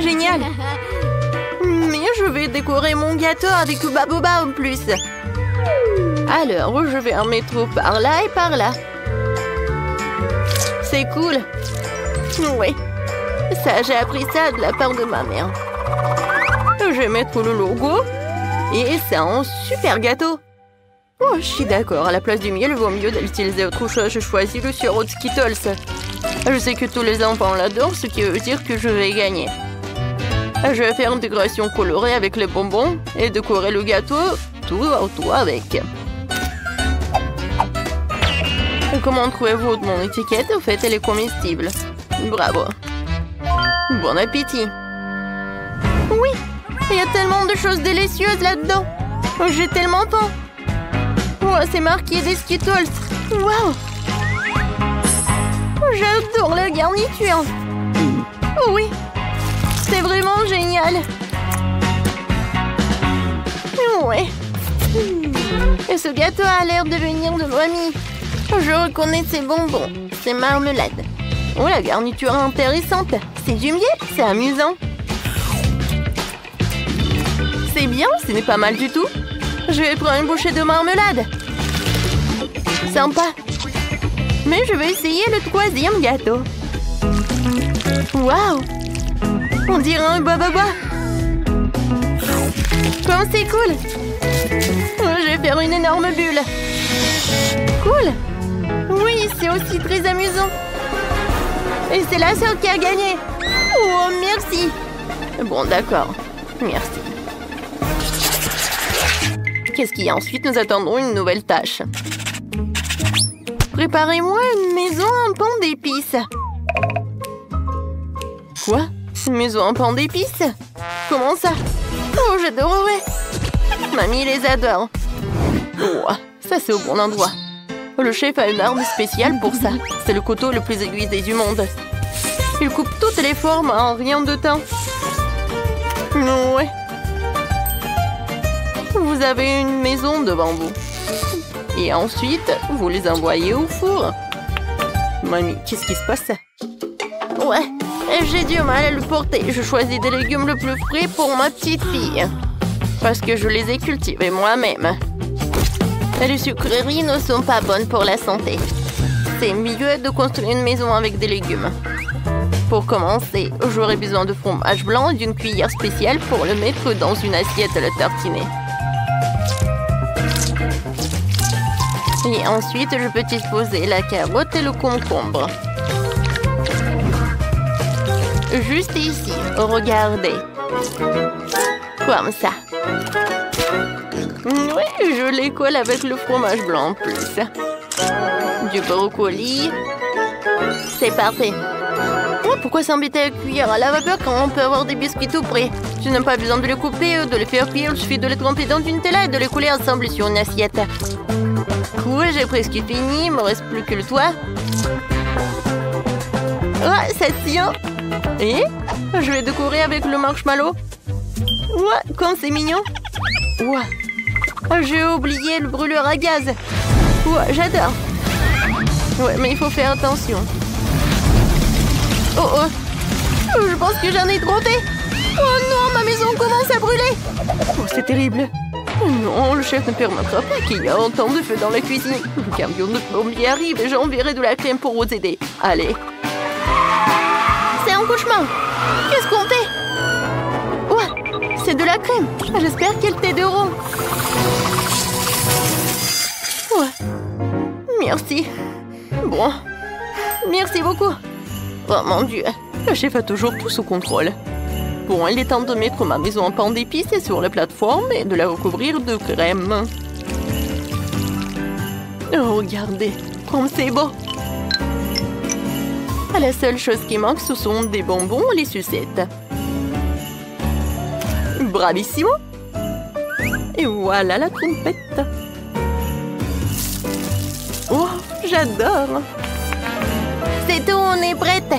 Génial. Mais je vais décorer mon gâteau avec le baboba en plus. Alors, je vais en mettre par là et par là. C'est cool. Oui. Ça, j'ai appris ça de la part de ma mère. Je vais mettre le logo. Et c'est un super gâteau. Oh, je suis d'accord. À la place du miel, il vaut mieux d'utiliser autre chose. Je choisis le sirop de Skittles. Je sais que tous les enfants l'adorent, ce qui veut dire que je vais gagner. Je vais faire une décoration colorée avec les bonbons et décorer le gâteau tout autour avec. Comment trouvez-vous mon étiquette? En fait, elle est comestible. Bravo. Bon appétit. Oui, il y a tellement de choses délicieuses là-dedans. J'ai tellement faim. Oh, c'est marqué des Skittles. Waouh! J'adore la garniture. Oh oui, c'est vraiment génial. Ouais. Et ce gâteau a l'air de venir de mamie. Je reconnais ces bonbons. C'est marmelade. Oh, la garniture est intéressante. C'est du miel, c'est amusant. C'est bien, ce n'est pas mal du tout. Je vais prendre une bouchée de marmelade. Sympa. Mais je vais essayer le troisième gâteau. Waouh! On dirait un bababa. Comme c'est cool. Je vais faire une énorme bulle. Cool. Oui, c'est aussi très amusant. Et c'est la seule qui a gagné. Oh, merci. Bon, d'accord. Merci. Qu'est-ce qu'il y a ensuite? Nous attendons une nouvelle tâche. Préparez-moi une maison en pain d'épices. Quoi? Une maison en pain d'épices? Comment ça? Oh, j'adorerais. Mamie les adore. Oh, ça c'est au bon endroit. Le chef a une arme spéciale pour ça. C'est le couteau le plus aiguisé du monde. Il coupe toutes les formes en rien de temps. Ouais. Vous avez une maison devant vous. Et ensuite, vous les envoyez au four. Mamie, qu'est-ce qui se passe? Ouais, j'ai du mal à le porter. Je choisis des légumes le plus frais pour ma petite fille. Parce que je les ai cultivés moi-même. Les sucreries ne sont pas bonnes pour la santé. C'est mieux de construire une maison avec des légumes. Pour commencer, j'aurai besoin de fromage blanc et d'une cuillère spéciale pour le mettre dans une assiette à le tartiner. Et ensuite, je peux disposer la carotte et le concombre. Juste ici, regardez. Comme ça. Oui, je les colle avec le fromage blanc en plus. Du brocoli. C'est parfait. Oh, pourquoi s'embêter à cuire à la vapeur quand on peut avoir des biscuits tout prêts? Tu n'as pas besoin de les couper ou de les faire cuire. Il suffit de les tremper dans une tela et de les couler ensemble sur une assiette. Oui, j'ai presque fini. Il me reste plus que le toit. Ouais, ça tient. Et je vais décorer avec le marshmallow. Ouais, comme c'est mignon. Ouais. J'ai oublié le brûleur à gaz. Ouais, j'adore. Ouais, mais il faut faire attention. Oh oh. Je pense que j'en ai trop fait. Oh non, ma maison commence à brûler. Oh, c'est terrible. Oh non, le chef ne permettra pas qu'il y ait autant de feu dans la cuisine. Le camion de plombier arrive et j'enverrai de la crème pour vous aider. Allez. C'est un cauchemar. Qu'est-ce qu'on fait? Ouais, c'est de la crème. J'espère qu'elle t'aideront. Ouais. Merci. Bon. Merci beaucoup. Oh mon Dieu. Le chef a toujours tout sous contrôle. Bon, il est temps de mettre ma maison en pain d'épices sur la plateforme et de la recouvrir de crème. Oh, regardez, comme c'est beau. La seule chose qui manque, ce sont des bonbons et les sucettes. Bravissimo! Et voilà la trompette. Oh, j'adore! C'est tout, on est prête!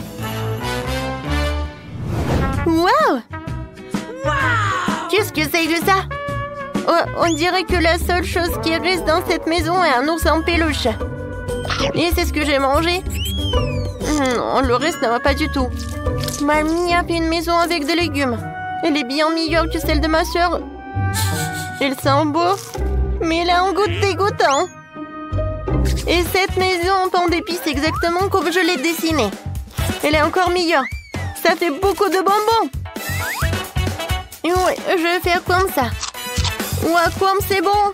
Wow! Qu'est-ce que c'est que ça? Oh, on dirait que la seule chose qui reste dans cette maison est un ours en peluche. Et c'est ce que j'ai mangé? Non, le reste ne va pas du tout. Mamie a fait une maison avec des légumes. Elle est bien meilleure que celle de ma sœur. Elle sent beau, mais elle a un goût dégoûtant. Et cette maison en pain d'épices c'est exactement comme je l'ai dessinée. Elle est encore meilleure. Ça fait beaucoup de bonbons. Et ouais, je vais faire comme ça. Ouais, comme c'est bon.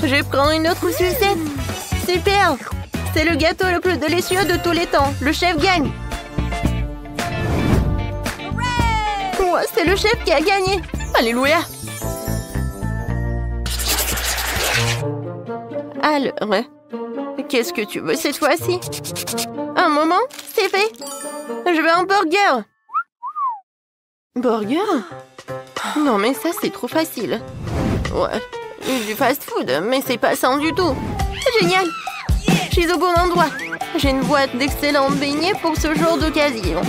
Je vais prendre une autre sucette. Super. C'est le gâteau le plus délicieux de tous les temps. Le chef gagne. Ouais, c'est le chef qui a gagné. Alléluia. Alors, qu'est-ce que tu veux cette fois-ci? Un moment, c'est fait. Je veux un burger. Burger? Non, mais ça, c'est trop facile. Ouais, du fast-food, mais c'est pas sain du tout. Génial. Je suis au bon endroit. J'ai une boîte d'excellents beignets pour ce genre d'occasion.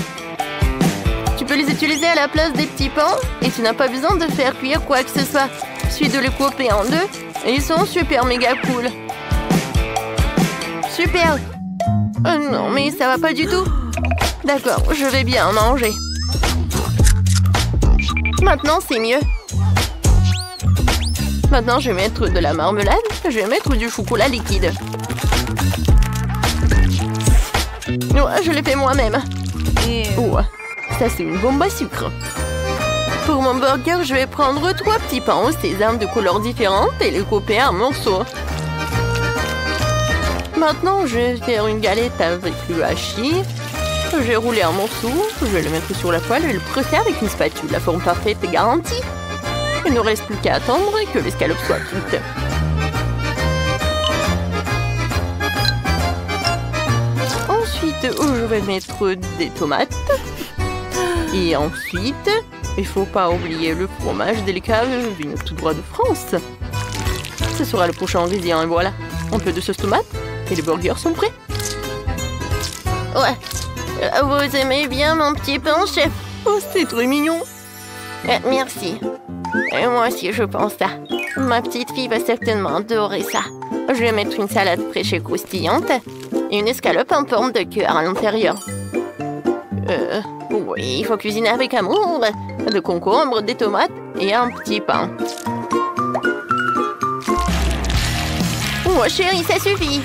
Tu peux les utiliser à la place des petits pains et tu n'as pas besoin de faire cuire quoi que ce soit. Il suffit de les couper en deux et ils sont super méga cool. Super. Oh non, mais ça va pas du tout. D'accord, je vais bien manger. Maintenant, c'est mieux. Maintenant, je vais mettre de la marmelade. Je vais mettre du chocolat liquide. Ouais, je l'ai fait moi-même. Ouais, ça c'est une bombe à sucre. Pour mon burger, je vais prendre 3 petits pains au sésame de couleurs différentes et les couper en morceaux. Maintenant, je vais faire une galette avec le hachis. Je vais rouler un morceau, je vais le mettre sur la poêle et le presser avec une spatule. La forme parfaite est garantie. Il ne reste plus qu'à attendre que l'escalope soit cuite. Ensuite, je vais mettre des tomates. Et ensuite, il ne faut pas oublier le fromage délicat venu tout droit de France. Ce sera le prochain ingrédient et voilà. Un peu de sauce tomate et les burgers sont prêts. Ouais. Vous aimez bien mon petit pain, chef? Oh, c'est très mignon. Merci. Et moi aussi, je pense ça. Ma petite fille va certainement adorer ça. Je vais mettre une salade fraîche et croustillante et une escalope en forme de cœur à l'intérieur. Oui, il faut cuisiner avec amour. De concombres, des tomates et un petit pain. Oh chérie, ça suffit.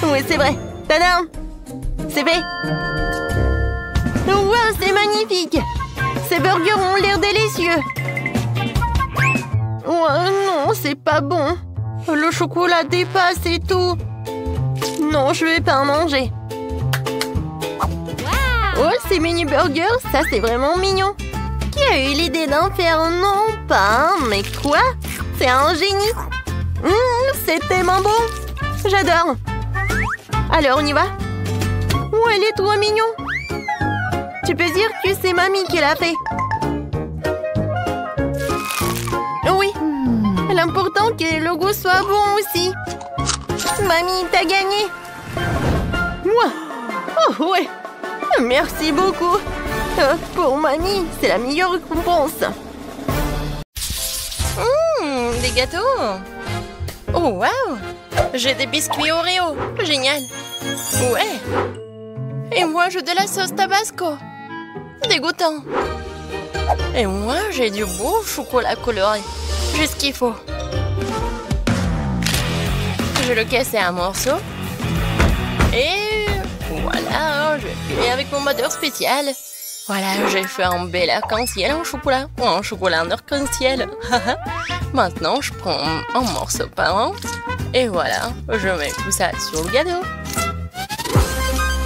Oui, c'est vrai. Tadam! C'est fait. Wow, c'est magnifique. Ces burgers ont l'air délicieux. Oh non, c'est pas bon. Le chocolat dépasse et tout. Non, je vais pas en manger. Oh, ces mini burgers, ça c'est vraiment mignon. Qui a eu l'idée d'en faire? Non, pas un, mais quoi? C'est un génie. C'est tellement bon. J'adore. Alors, on y va? Oh, elle est trop mignon. Tu peux dire que c'est mamie qui l'a fait. Oui. L'important que le goût soit bon aussi. Mamie, t'as gagné. Moi? Oh, ouais. Merci beaucoup. Pour mamie, c'est la meilleure récompense. Des gâteaux. Oh, waouh. J'ai des biscuits Oreo. Génial. Ouais. Et moi, j'ai de la sauce Tabasco. Dégoûtant. Et moi, j'ai du beau chocolat coloré. Juste ce qu'il faut. Je le casse en morceaux. Et voilà, je vais filer avec mon moteur spécial. Voilà, j'ai fait un bel arc-en-ciel en chocolat. Ou un chocolat en arc-en-ciel. Maintenant, je prends un morceau par an. Et voilà, je mets tout ça sur le gâteau.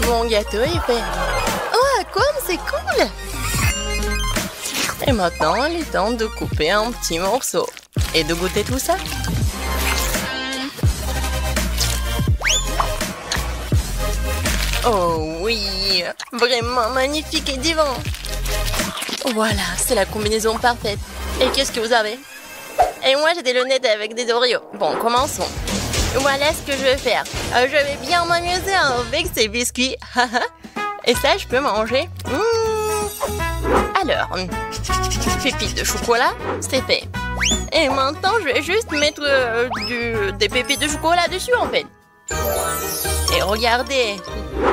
Mon gâteau est fait. Oh, comme c'est cool! Et maintenant, il est temps de couper un petit morceau. Et de goûter tout ça. Oh oui, vraiment magnifique et divin. Voilà, c'est la combinaison parfaite. Et qu'est-ce que vous avez? Et moi, j'ai des lunettes avec des Oreos. Bon, commençons. Voilà ce que je vais faire. Je vais bien m'amuser avec ces biscuits. Et ça, je peux manger. Alors, pépites de chocolat, c'est fait. Et maintenant, je vais juste mettre des pépites de chocolat dessus, en fait. Et regardez,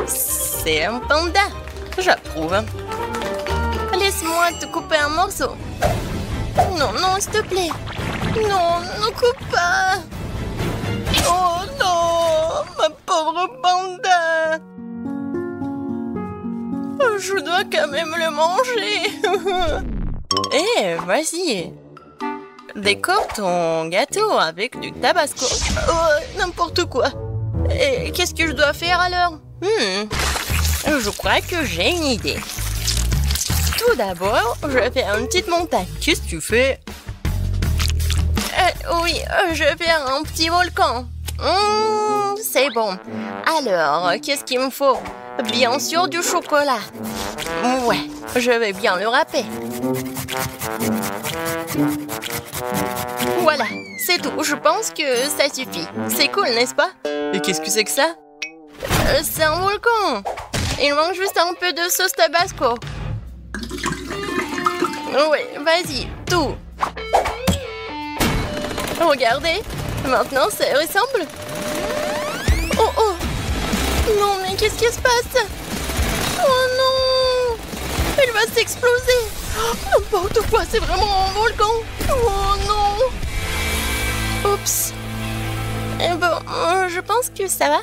c'est un panda. J'approuve. Laisse-moi te couper un morceau. Non, non, s'il te plaît. Non, ne coupe pas. Oh non, ma pauvre panda. Je dois quand même le manger. Eh, vas-y. Décore ton gâteau avec du tabasco. Oh, n'importe quoi. Et qu'est-ce que je dois faire alors? Je crois que j'ai une idée. Tout d'abord, je vais faire une petite montagne. Qu'est-ce que tu fais? Oui, je vais faire un petit volcan. C'est bon. Alors, qu'est-ce qu'il me faut? Bien sûr, du chocolat. Ouais, je vais bien le râper. Voilà, c'est tout. Je pense que ça suffit. C'est cool, n'est-ce pas? Et qu'est-ce que c'est que ça? C'est un volcan. Il manque juste un peu de sauce Tabasco. Ouais, vas-y, tout. Regardez, maintenant ça ressemble. Oh oh. Non, mais qu'est-ce qui se passe? Oh non. Il va s'exploser. N'importe quoi, c'est vraiment un volcan. Oh non. Oups. Et bon, je pense que ça va.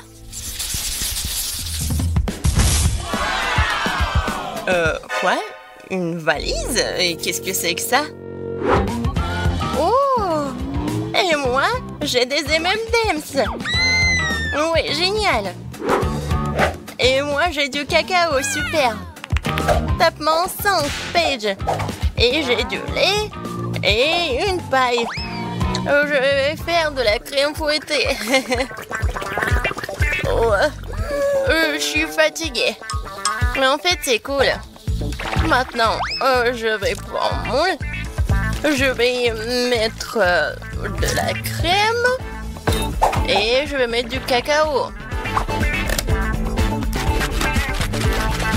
Quoi? Une valise? Et qu'est-ce que c'est que ça? Oh! Et moi, j'ai des M&M's. Oui, génial. Et moi, j'ai du cacao, super. Tapement 5, Paige. Et j'ai du lait et une paille. Je vais faire de la crème fouettée. Oh, je suis fatiguée. Mais en fait, c'est cool. Maintenant, je vais prendre mon lait. Je vais mettre de la crème. Et je vais mettre du cacao.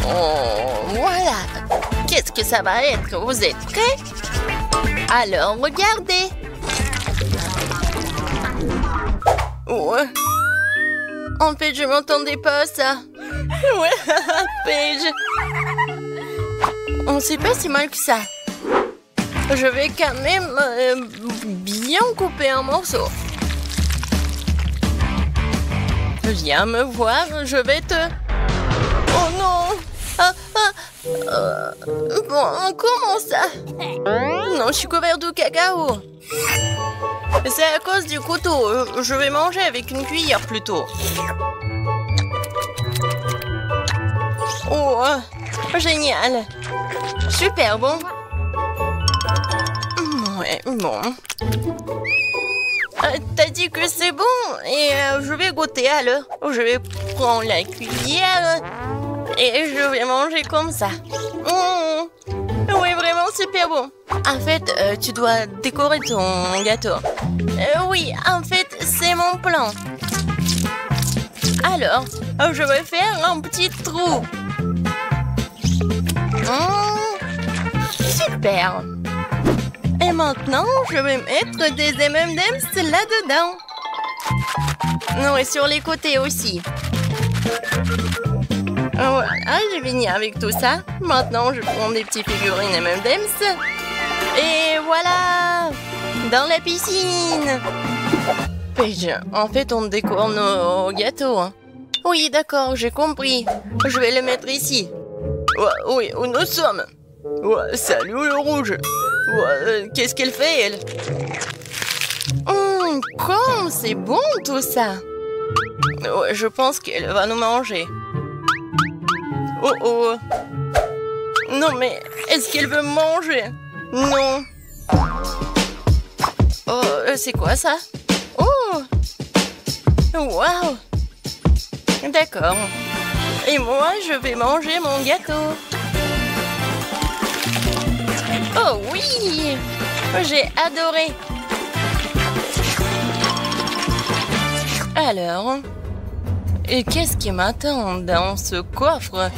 Oh, voilà. qu'est-ce que ça va être? Vous êtes prêts? Alors, regardez. Ouais. En fait, je m'entendais pas à ça. Ouais, Paige. On sait pas si mal que ça. Je vais quand même bien couper un morceau. Viens me voir, je vais te... Oh non! Bon, comment ça? Non, je suis couvert de cacao. C'est à cause du couteau. Je vais manger avec une cuillère plutôt. Oh, génial. Super bon. Ouais, bon. T'as dit que c'est bon et je vais goûter alors. Je vais prendre la cuillère et je vais manger comme ça. Oui, vraiment super bon. En fait, tu dois décorer ton gâteau. Oui, en fait, c'est mon plan. Alors, je vais faire un petit trou. Super. Et maintenant, je vais mettre des M&M's là-dedans. Non, et sur les côtés aussi. Voilà, j'ai fini avec tout ça. Maintenant, je prends des petites figurines M&M's. Et voilà! Dans la piscine! Paige, en fait, on décore nos gâteaux. Hein. Oui, d'accord, j'ai compris. Je vais le mettre ici. Oui, où nous sommes. Salut le rouge. Qu'est-ce qu'elle fait, elle? Comme c'est bon tout ça. Je pense qu'elle va nous manger. Oh. Non, mais est-ce qu'elle veut manger? Non. Oh, c'est quoi ça? Oh. Waouh. D'accord. Et moi, je vais manger mon gâteau. Oh oui! J'ai adoré. Alors, et qu'est-ce qui m'attend dans ce coffre?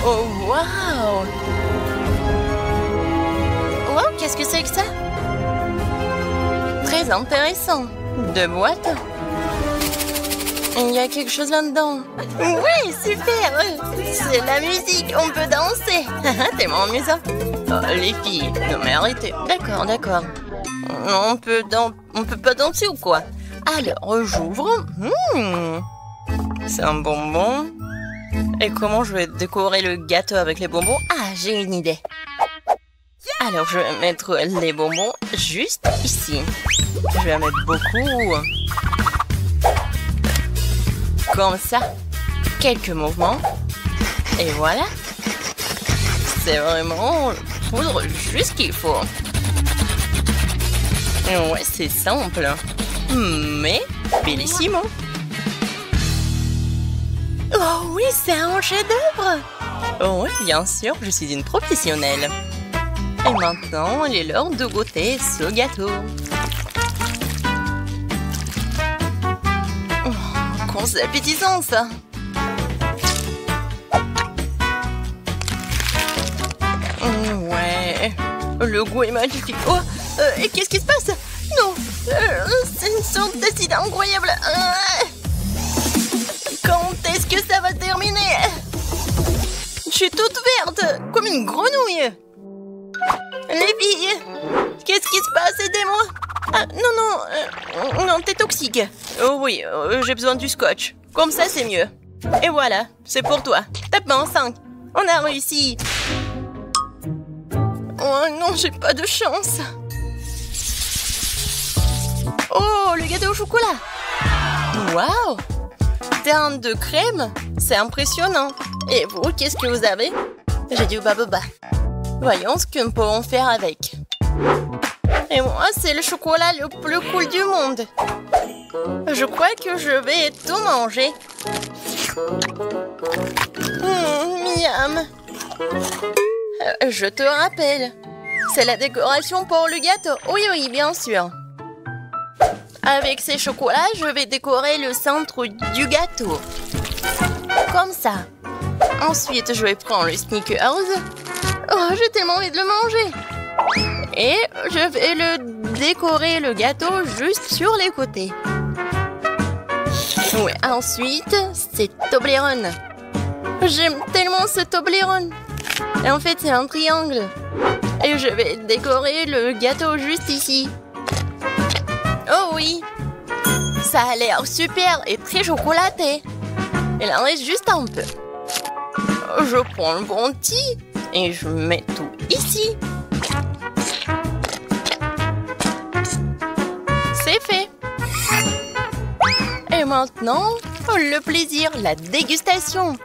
Oh, waouh! Wow, qu'est-ce que c'est que ça? Très intéressant. Deux boîtes. Il y a quelque chose là-dedans. Oui, super! C'est la musique, on peut danser. Tellement amusant. Les filles, non mais arrêtez. D'accord. On peut pas danser ou quoi? Alors, j'ouvre. C'est un bonbon. Et comment je vais décorer le gâteau avec les bonbons? Ah, j'ai une idée. Alors, je vais mettre les bonbons juste ici. Je vais en mettre beaucoup. Comme ça. Quelques mouvements. Et voilà. C'est vraiment poudre juste qu'il faut. Ouais, c'est simple. Mais bellissimo. Oh oui, c'est un chef-d'œuvre. Oh oui, bien sûr, je suis une professionnelle. Et maintenant, il est l'heure de goûter ce gâteau. Oh, c'est appétissant ça. Ouais, le goût est magnifique. Oh, et qu'est-ce qui se passe? Non, c'est une sorte d'acide incroyable. Quand est-ce que ça va terminer? Je suis toute verte, comme une grenouille. Les filles, qu'est-ce qui se passe? Aidez-moi. Ah, non, t'es toxique. Oh oui, j'ai besoin du scotch. Comme ça, c'est mieux. Et voilà, c'est pour toi. Tape-moi en 5. On a réussi. Oh non, j'ai pas de chance. Oh, le gâteau au chocolat. Waouh! Teinte de crème, c'est impressionnant. Et vous, qu'est-ce que vous avez? J'ai du baboba. Voyons ce que nous pouvons faire avec. Et moi, c'est le chocolat le plus cool du monde. Je crois que je vais tout manger. Miam. Je te rappelle, c'est la décoration pour le gâteau. Oui, bien sûr. Avec ces chocolats, je vais décorer le centre du gâteau. Comme ça. Ensuite, je vais prendre le Snickers. Oh, j'ai tellement envie de le manger. Et je vais le décorer, le gâteau, juste sur les côtés. Oui, ensuite, c'est Toblerone. J'aime tellement ce Toblerone. Et en fait, c'est un triangle. Et je vais décorer le gâteau juste ici. Oh oui! Ça a l'air super et très chocolaté. Il en reste juste un peu. Je prends le bounty et je mets tout ici. C'est fait. Et maintenant, le plaisir, la dégustation.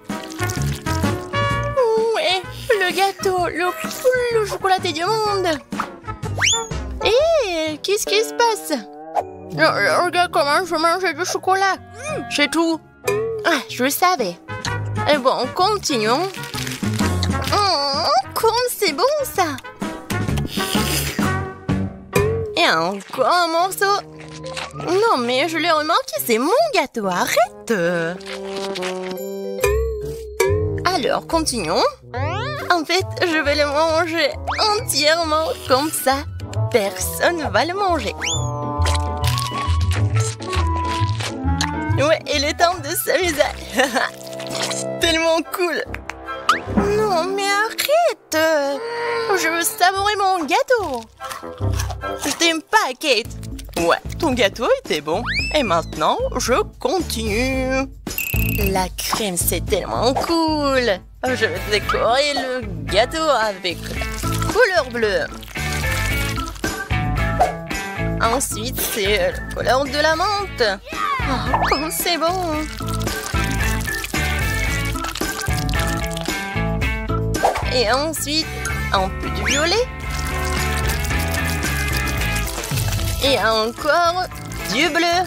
Ouais, le gâteau, le plus chocolaté du monde. Et qu'est-ce qui se passe? Regarde comment je mange du chocolat. C'est tout. Ah, je le savais. Et bon, continuons. Oh, comme c'est bon ça. Et encore un morceau. Non, mais je l'ai remarqué, c'est mon gâteau. Arrête. Alors, continuons. En fait, je vais le manger entièrement comme ça. Personne ne va le manger. Ouais, il est temps de s'amuser. Tellement cool. Non, mais arrête. Je veux savourer mon gâteau. Je t'aime pas, Kate. Ouais, ton gâteau était bon. Et maintenant, je continue. La crème, c'est tellement cool. Je vais décorer le gâteau avec la couleur bleue. Ensuite, c'est la couleur de la menthe. Oh, comme c'est bon. Et ensuite, un peu de violet. Et encore du bleu.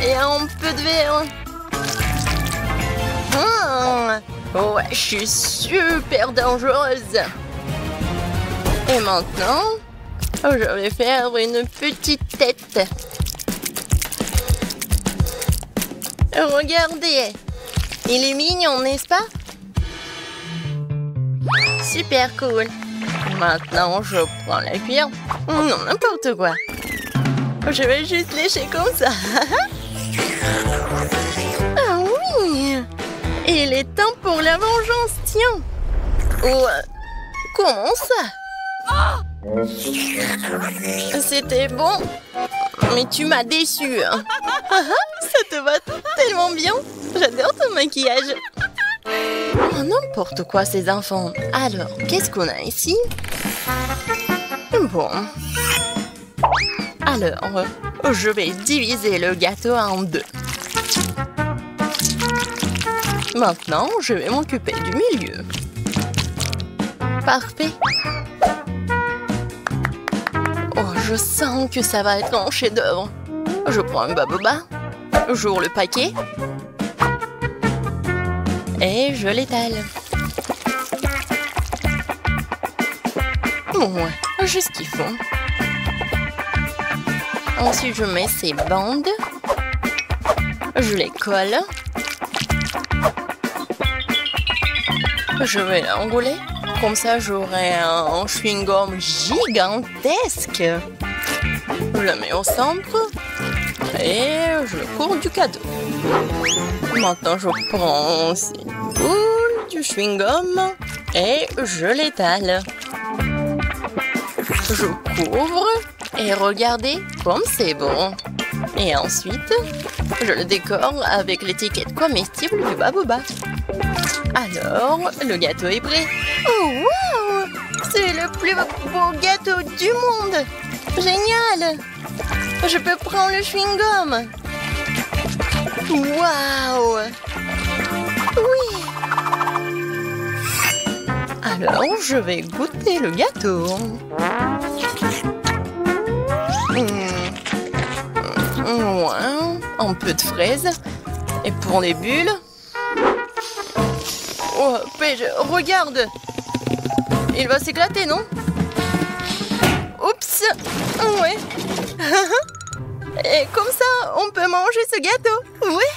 Et un peu de vert. Ouais, je suis super dangereuse. Et maintenant, je vais faire une petite tête. Regardez, il est mignon, n'est-ce pas? Super cool. Maintenant, je prends la cuillère. Non, n'importe quoi. Je vais juste lécher comme ça. Ah oui! Il est temps pour la vengeance, tiens. Ouais. Comment ça? C'était bon, mais tu m'as déçue. Ça te va tellement bien. J'adore ton maquillage. Oh, n'importe quoi, ces enfants. Alors, qu'est-ce qu'on a ici? Bon. Alors, je vais diviser le gâteau en deux. Maintenant, je vais m'occuper du milieu. Parfait. Oh, je sens que ça va être un chef-d'œuvre. Je prends un baboba, j'ouvre le paquet et je l'étale. Ouais, juste ce qu'il faut. Ensuite, je mets ces bandes. Je les colle. Je vais l'enrouler. Comme ça, j'aurai un chewing-gum gigantesque. Je le mets au centre. Et je le cours du cadeau. Maintenant, je prends cette boule du chewing-gum et je l'étale. Je couvre et regardez comme c'est bon. Et ensuite, je le décore avec l'étiquette comestible du baboba. Alors, le gâteau est prêt. Oh, wow! C'est le plus beau gâteau du monde! Génial! Je peux prendre le chewing-gum. Waouh! Oui! Alors, je vais goûter le gâteau. Ouais, un peu de fraise. Et pour les bulles... Oh, Paige, regarde! Il va s'éclater, non? Oups! Ouais! Et comme ça, on peut manger ce gâteau! Ouais!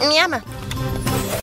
Miam!